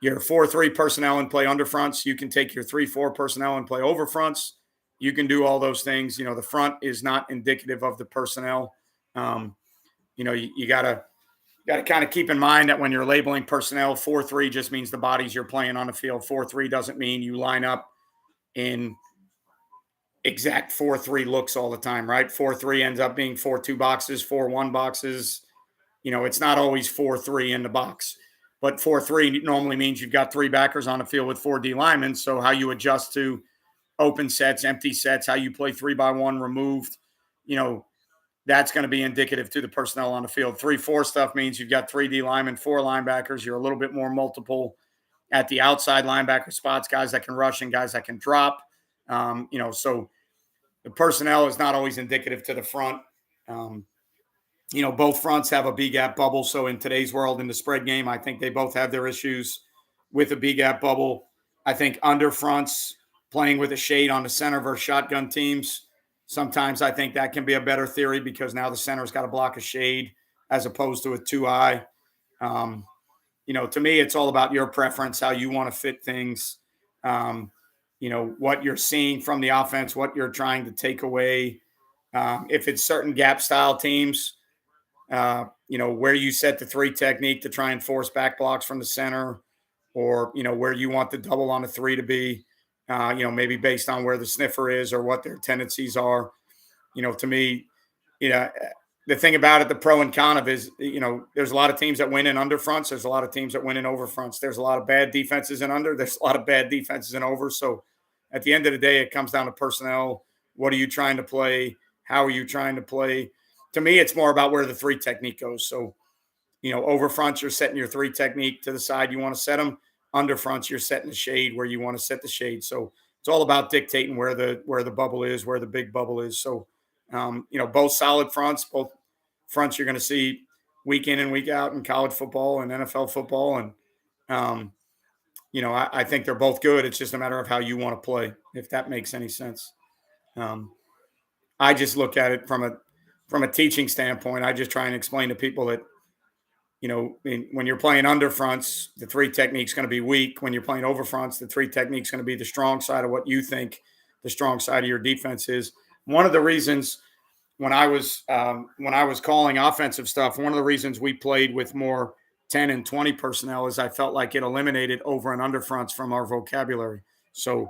your 4-3 personnel and play under fronts. You can take your 3-4 personnel and play over fronts. You can do all those things. The front is not indicative of the personnel. You gotta kind of keep in mind that when you're labeling personnel, 4-3 just means the bodies you're playing on the field. 4-3 doesn't mean you line up in exact 4-3 looks all the time, right? 4-3 ends up being 4-2 boxes, 4-1 boxes. It's not always 4-3 in the box. But 4-3 normally means you've got 3 backers on the field with 4 D linemen. So how you adjust to open sets, empty sets, how you play 3x1 removed, that's going to be indicative to the personnel on the field. 3-4 stuff means you've got 3 D linemen, 4 linebackers. You're a little bit more multiple at the outside linebacker spots, guys that can rush and guys that can drop. So the personnel is not always indicative to the front. Both fronts have a B gap bubble. So in today's world, in the spread game, I think they both have their issues with a B gap bubble. I think under fronts playing with a shade on the center versus shotgun teams, sometimes I think that can be a better theory because now the center's got to block a shade as opposed to a 2-eye. To me, it's all about your preference, how you want to fit things, what you're seeing from the offense, what you're trying to take away. If it's certain gap style teams, where you set the 3 technique to try and force back blocks from the center, or, where you want the double on the 3 to be, maybe based on where the sniffer is or what their tendencies are. To me, the thing about it, the pro and con of is, there's a lot of teams that win in under fronts. There's a lot of teams that win in over fronts. There's a lot of bad defenses in under. There's a lot of bad defenses in over. So at the end of the day, it comes down to personnel. What are you trying to play? How are you trying to play? To me, it's more about where the 3 technique goes. So, over fronts, you're setting your 3 technique to the side you want to set them. Under fronts, you're setting the shade where you want to set the shade. So it's all about dictating where the bubble is, where the big bubble is. So, both solid fronts, both fronts you're going to see week in and week out in college football and NFL football. And, I think they're both good. It's just a matter of how you want to play, if that makes any sense. I just look at it from a teaching standpoint. I just try and explain to people that, when you're playing under fronts, the three technique's going to be weak. When you're playing over fronts, the three technique's going to be the strong side of what you think the strong side of your defense is. One of the reasons when I was calling offensive stuff, one of the reasons we played with more 10 and 20 personnel is I felt like it eliminated over and under fronts from our vocabulary. So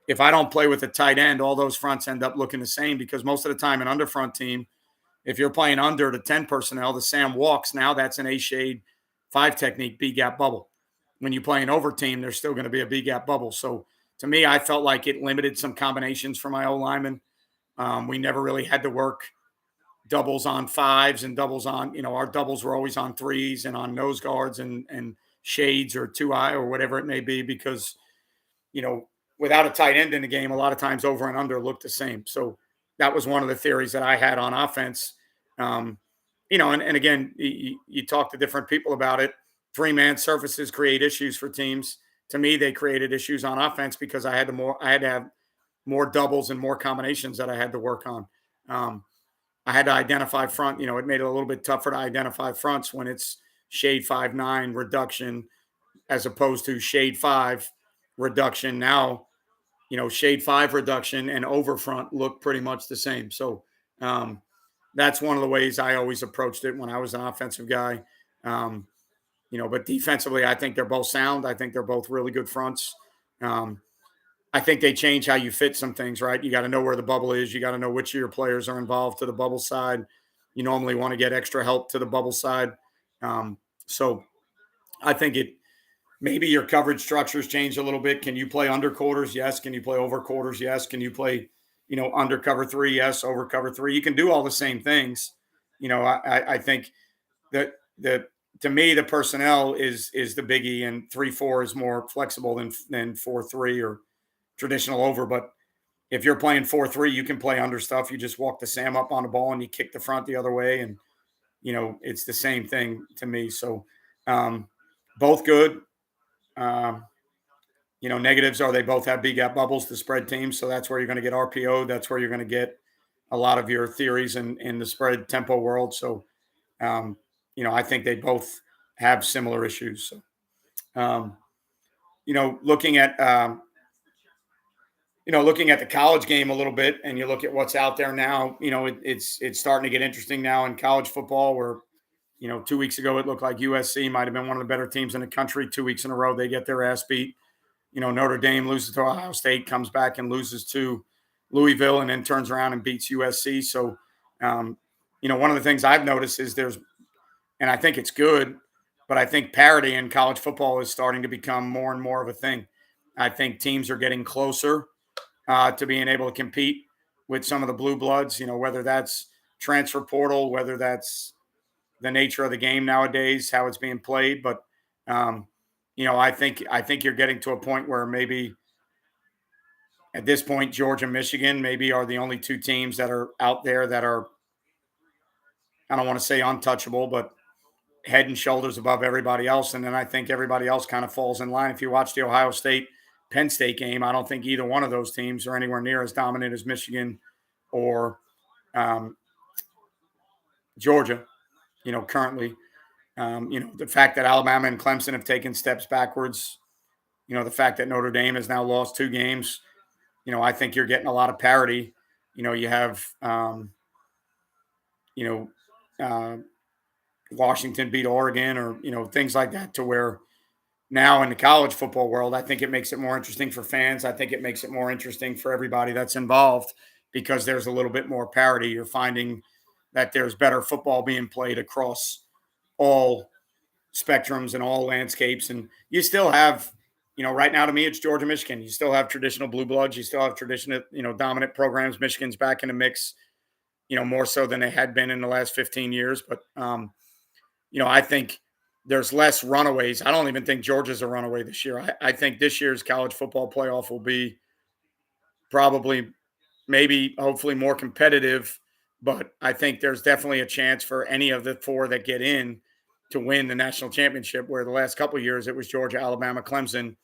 if I don't play with a tight end, all those fronts end up looking the same because most of the time an under front team, if you're playing under the 10 personnel, the Sam walks, now that's an A shade 5 technique B gap bubble. When you play an over team, there's still going to be a B gap bubble. So to me, I felt like it limited some combinations for my O linemen. We never really had to work doubles on 5s and doubles on, our doubles were always on 3s and on nose guards and shades or 2-eye or whatever it may be, because, without a tight end in the game, a lot of times over and under look the same. So that was one of the theories that I had on offense. And again, you talk to different people about it. 3-man surfaces create issues for teams. To me, they created issues on offense because I had to have more doubles and more combinations that I had to work on. I had to identify front. It made it a little bit tougher to identify fronts when it's shade 5-9 reduction as opposed to shade 5 reduction. Now, shade 5 reduction and over front look pretty much the same. So that's one of the ways I always approached it when I was an offensive guy. But defensively, I think they're both sound. I think they're both really good fronts. I think they change how you fit some things, right? You got to know where the bubble is. You got to know which of your players are involved to the bubble side. You normally want to get extra help to the bubble side. So I think maybe your coverage structures change a little bit. Can you play under quarters? Yes. Can you play over quarters? Yes. Can you play, under cover 3? Yes. Over cover 3. You can do all the same things. I think that to me, the personnel is the biggie, and 3-4 is more flexible than 4-3 or traditional over. But if you're playing 4-3, you can play under stuff. You just walk the Sam up on the ball and you kick the front the other way. And, it's the same thing to me. So both good. Negatives are they both have B gap bubbles, the spread teams. So that's where you're going to get RPO. That's where you're going to get a lot of your theories in the spread tempo world. So, I think they both have similar issues. So, looking at the college game a little bit, and you look at what's out there now, it's starting to get interesting now in college football where, 2 weeks ago, it looked like USC might've been one of the better teams in the country. 2 weeks in a row, they get their ass beat. Notre Dame loses to Ohio State, comes back and loses to Louisville, and then turns around and beats USC. So, one of the things I've noticed is and I think it's good, but I think parity in college football is starting to become more and more of a thing. I think teams are getting closer to being able to compete with some of the blue bloods, whether that's transfer portal, whether that's the nature of the game nowadays, how it's being played. But, I think you're getting to a point where maybe at this point, Georgia and Michigan maybe are the only two teams that are out there that are, I don't want to say untouchable, but head and shoulders above everybody else. And then I think everybody else kind of falls in line. If you watch the Ohio State Penn State game, I don't think either one of those teams are anywhere near as dominant as Michigan or Georgia, currently. The fact that Alabama and Clemson have taken steps backwards, the fact that Notre Dame has now lost 2 games, I think you're getting a lot of parity. You have, Washington beat Oregon or, things like that, to where now in the college football world, I think it makes it more interesting for fans. I think it makes it more interesting for everybody that's involved because there's a little bit more parity. You're finding that there's better football being played across all spectrums and all landscapes. And you still have, right now to me, it's Georgia, Michigan. You still have traditional blue bloods. You still have traditional, dominant programs. Michigan's back in the mix, more so than they had been in the last 15 years. But, I think there's less runaways. I don't even think Georgia's a runaway this year. I think this year's college football playoff will be probably, maybe, hopefully more competitive. But I think there's definitely a chance for any of the 4 that get in to win the national championship, where the last couple of years it was Georgia, Alabama, Clemson.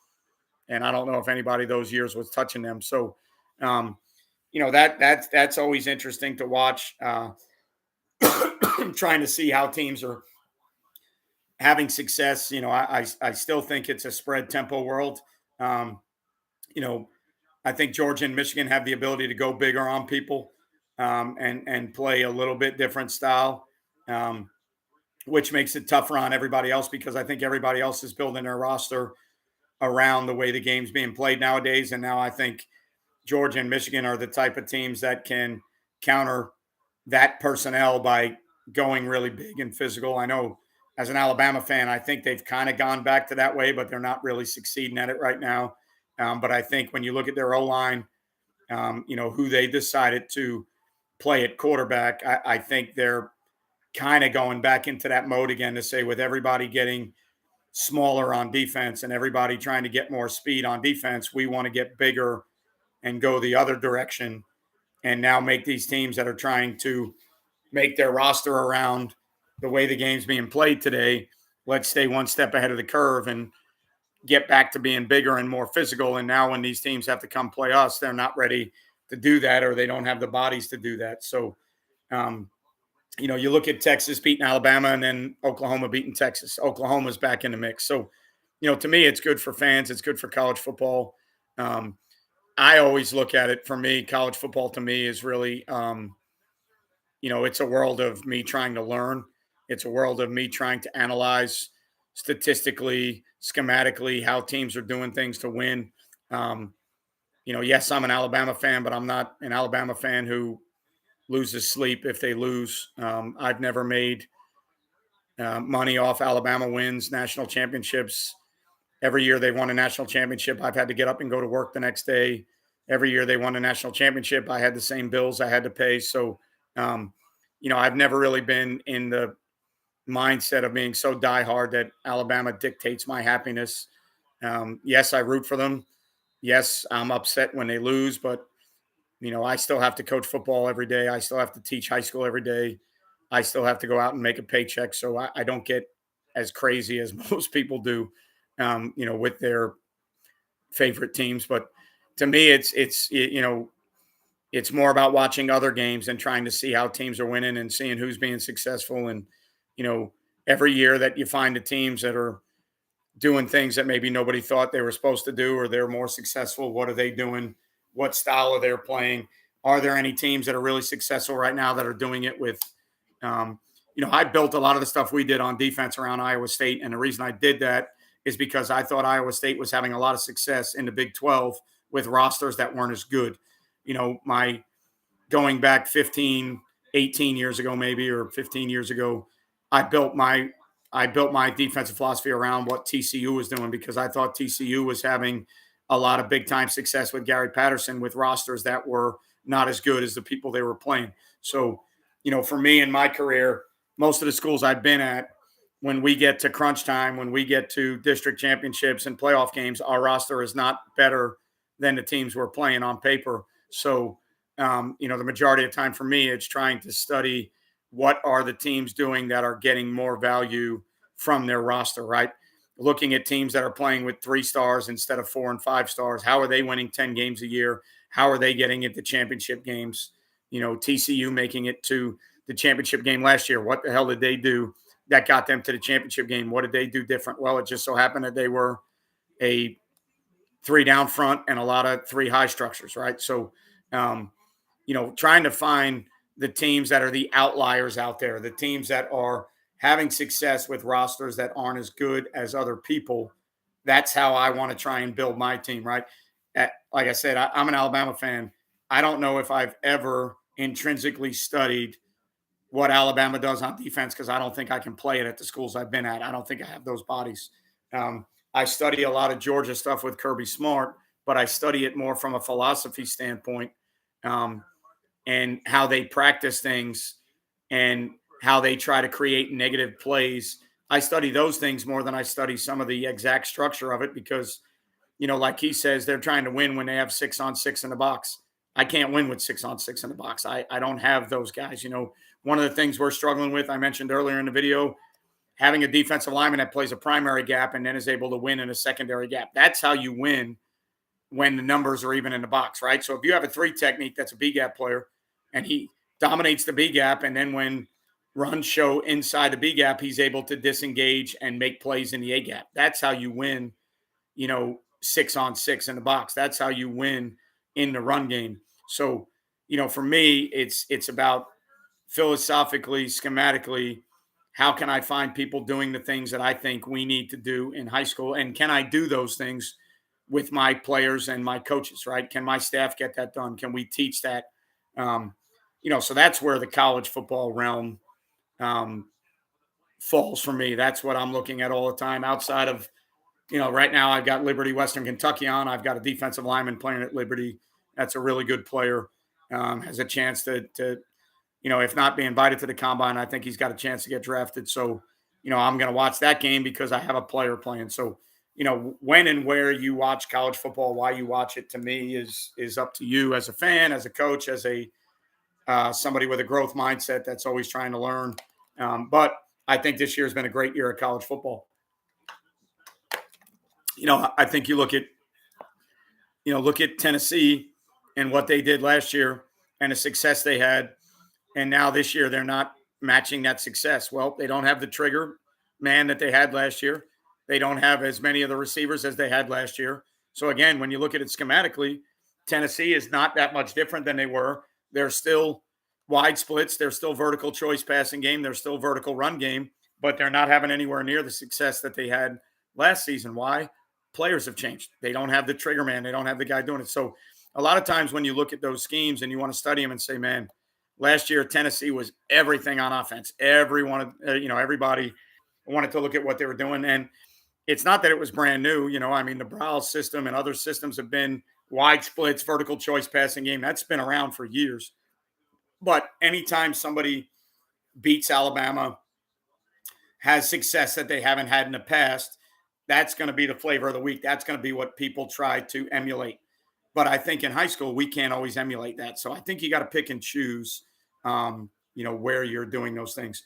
And I don't know if anybody those years was touching them. So, that's always interesting to watch, trying to see how teams are having success. I still think it's a spread tempo world. Um, you know, I think Georgia and Michigan have the ability to go bigger on people, and play a little bit different style, um, which makes it tougher on everybody else because I think everybody else is building their roster around the way the game's being played nowadays. And now I think Georgia and Michigan are the type of teams that can counter that personnel by going really big and physical. I know as an Alabama fan, I think they've kind of gone back to that way, but they're not really succeeding at it right now. But I think when you look at their O line, who they decided to play at quarterback, I think they're kind of going back into that mode again to say with everybody getting smaller on defense and everybody trying to get more speed on defense, we want to get bigger and go the other direction and now make these teams that are trying to make their roster around the way the game's being played today. Let's stay one step ahead of the curve and get back to being bigger and more physical. And now when these teams have to come play us, they're not ready to do that, or they don't have the bodies to do that. So, you look at Texas beating Alabama and then Oklahoma beating Texas. Oklahoma's back in the mix. So, to me, it's good for fans. It's good for college football. I always look at it, for me, college football to me is really, it's a world of me trying to learn. It's a world of me trying to analyze statistically, schematically, how teams are doing things to win. Yes, I'm an Alabama fan, but I'm not an Alabama fan who loses sleep if they lose. I've never made money off Alabama wins, national championships. Every year they won a national championship, I've had to get up and go to work the next day. Every year they won a national championship, I had the same bills I had to pay. So, I've never really been in the mindset of being so diehard that Alabama dictates my happiness. Yes, I root for them. Yes, I'm upset when they lose, but I still have to coach football every day. I still have to teach high school every day. I still have to go out and make a paycheck. So I don't get as crazy as most people do, with their favorite teams. But to me, it's more about watching other games and trying to see how teams are winning and seeing who's being successful. And, every year that you find the teams that are doing things that maybe nobody thought they were supposed to do, or they're more successful, what are they doing? What style are they playing? Are there any teams that are really successful right now that are doing it with, I built a lot of the stuff we did on defense around Iowa State. And the reason I did that is because I thought Iowa State was having a lot of success in the Big 12 with rosters that weren't as good. My going back 15, 18 years ago, maybe, or 15 years ago, I built my defensive philosophy around what TCU was doing, because I thought TCU was having a lot of big time success with Gary Patterson with rosters that were not as good as the people they were playing. So, for me in my career, most of the schools I've been at, when we get to crunch time, when we get to district championships and playoff games, our roster is not better than the teams we're playing on paper. So, the majority of the time for me, it's trying to study what are the teams doing that are getting more value from their roster, right? Looking at teams that are playing with 3 stars instead of 4 and 5 stars. How are they winning 10 games a year? How are they getting into championship games? TCU making it to the championship game last year. What the hell did they do that got them to the championship game? What did they do different? Well, it just so happened that they were a 3 down front and a lot of 3 high structures, right? So, trying to find the teams that are the outliers out there, the teams that are having success with rosters that aren't as good as other people. That's how I want to try and build my team, right? Like I said, I'm an Alabama fan. I don't know if I've ever intrinsically studied what Alabama does on defense, because I don't think I can play it at the schools I've been at. I don't think I have those bodies. I study a lot of Georgia stuff with Kirby Smart, but I study it more from a philosophy standpoint, and how they practice things and how they try to create negative plays. I study those things more than I study some of the exact structure of it, because, like he says, they're trying to win when they have 6-on-6 in the box. I can't win with 6-on-6 in the box. I don't have those guys. One of the things we're struggling with, I mentioned earlier in the video, having a defensive lineman that plays a primary gap and then is able to win in a secondary gap. That's how you win when the numbers are even in the box, right? So if you have a 3 technique that's a B gap player and he dominates the B gap, and then when run show inside the B gap, he's able to disengage and make plays in the A gap. That's how you win, 6-on-6 in the box. That's how you win in the run game. So, for me, it's about philosophically, schematically, how can I find people doing the things that I think we need to do in high school? And can I do those things with my players and my coaches, right? Can my staff get that done? Can we teach that? Um, so that's where the college football realm um, falls for me. That's what I'm looking at all the time. Outside of, right now I've got Liberty Western Kentucky on. I've got a defensive lineman playing at Liberty. That's a really good player. Has a chance to if not be invited to the combine, I think he's got a chance to get drafted. So, I'm going to watch that game because I have a player playing. So, when and where you watch college football, why you watch it, to me is up to you as a fan, as a coach, as a somebody with a growth mindset that's always trying to learn. But I think this year has been a great year of college football. I think you look at Tennessee and what they did last year and the success they had. And now this year, they're not matching that success. Well, they don't have the trigger man that they had last year. They don't have as many of the receivers as they had last year. So again, when you look at it schematically, Tennessee is not that much different than they were. They're still wide splits. They're still vertical choice passing game. They're still vertical run game, but they're not having anywhere near the success that they had last season. Why? Players have changed. They don't have the trigger man. They don't have the guy doing it. So a lot of times when you look at those schemes and you want to study them and say, man, last year Tennessee was everything on offense. Everybody wanted to look at what they were doing. And it's not that it was brand new. The Browl system and other systems have been wide splits, vertical choice passing game. That's been around for years. But anytime somebody beats Alabama, has success that they haven't had in the past, that's going to be the flavor of the week. That's going to be what people try to emulate. But I think in high school, we can't always emulate that. So I think you got to pick and choose, where you're doing those things.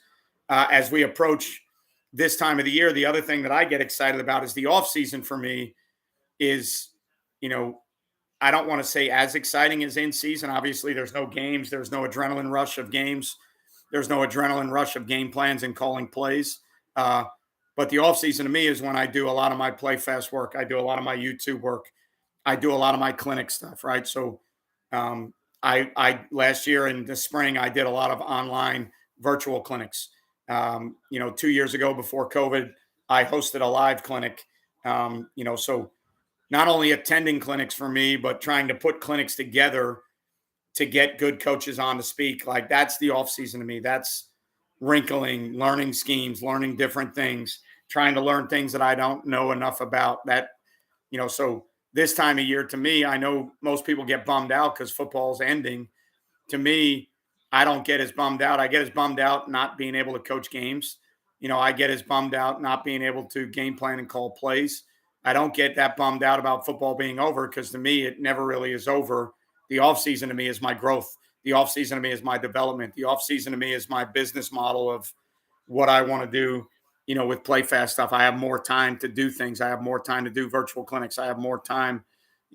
As we approach this time of the year, the other thing that I get excited about is the off season for me is, I don't want to say as exciting as in season. Obviously, there's no games. There's no adrenaline rush of games. There's no adrenaline rush of game plans and calling plays. But the off season to me is when I do a lot of my play fast work. I do a lot of my YouTube work. I do a lot of my clinic stuff, right? So I last year in the spring, I did a lot of online virtual clinics. 2 years ago before COVID, I hosted a live clinic. So not only attending clinics for me, but trying to put clinics together to get good coaches on to speak. Like that's the off season to me. That's wrinkling, learning schemes, learning different things, trying to learn things that I don't know enough about that, so this time of year to me, I know most people get bummed out because football's ending. To me, I don't get as bummed out. I get as bummed out not being able to coach games. I get as bummed out not being able to game plan and call plays. I don't get that bummed out about football being over because to me, it never really is over. The offseason to me is my growth. The offseason to me is my development. The offseason to me is my business model of what I want to do, with play fast stuff. I have more time to do things. I have more time to do virtual clinics. I have more time,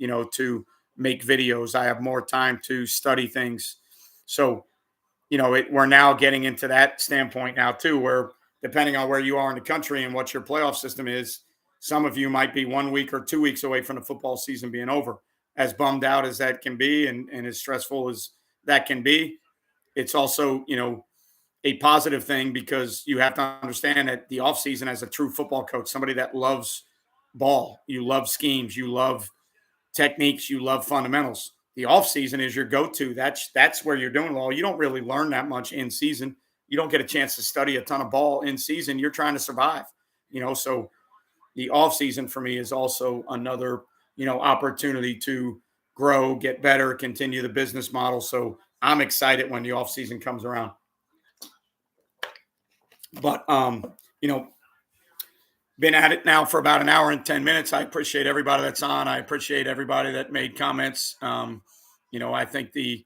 to make videos. I have more time to study things. So, we're now getting into that standpoint now too, where depending on where you are in the country and what your playoff system is, some of you might be 1 week or 2 weeks away from the football season being over. As bummed out as that can be and as stressful as that can be, it's also, a positive thing because you have to understand that the offseason as a true football coach, somebody that loves ball, you love schemes, you love techniques, you love fundamentals. The offseason is your go-to. That's where you're doing well. You don't really learn that much in season. You don't get a chance to study a ton of ball in season. You're trying to survive, so the offseason for me is also another, opportunity to grow, get better, continue the business model. So I'm excited when the offseason comes around. But, been at it now for about an hour and 10 minutes. I appreciate everybody that's on. I appreciate everybody that made comments. I think the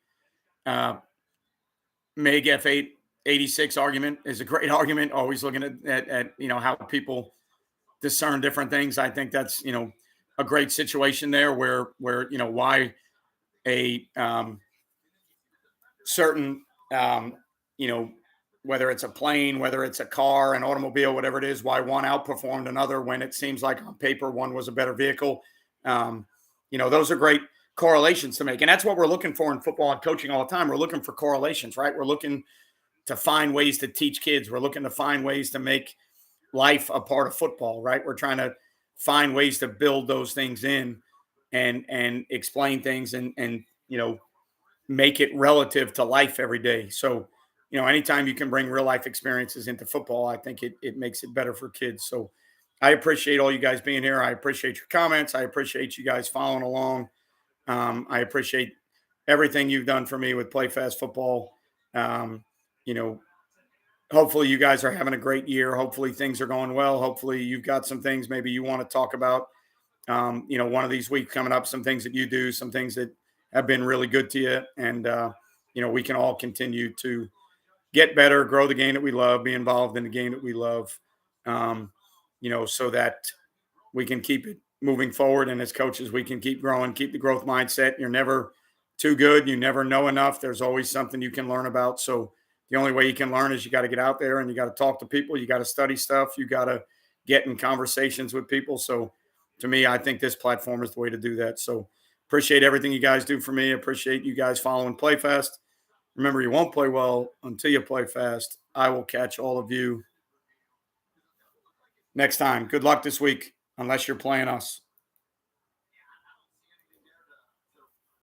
Meg F886 argument is a great argument. Always looking at how people discern different things. I think that's, a great situation there where why a certain, whether it's a plane, whether it's a car, an automobile, whatever it is, why one outperformed another when it seems like on paper one was a better vehicle. Um, those are great correlations to make. And that's what we're looking for in football and coaching all the time. We're looking for correlations, right? We're looking to find ways to teach kids. We're looking to find ways to make life a part of football, right? We're trying to find ways to build those things in and explain things and make it relative to life every day. So, anytime you can bring real life experiences into football, I think it makes it better for kids. So I appreciate all you guys being here. I appreciate your comments. I appreciate you guys following along. I appreciate everything you've done for me with Play Fast Football. Um, you know, Hopefully you guys are having a great year. Hopefully things are going well. Hopefully you've got some things maybe you want to talk about. One of these weeks coming up, some things that you do, some things that have been really good to you. And, we can all continue to get better, grow the game that we love, be involved in the game that we love, so that we can keep it moving forward. And as coaches, we can keep growing, keep the growth mindset. You're never too good. You never know enough. There's always something you can learn about. So the only way you can learn is you got to get out there and you got to talk to people. You got to study stuff. You got to get in conversations with people. So to me, I think this platform is the way to do that. So appreciate everything you guys do for me. Appreciate you guys following Play Fast. Remember, you won't play well until you play fast. I will catch all of you next time. Good luck this week, unless you're playing us.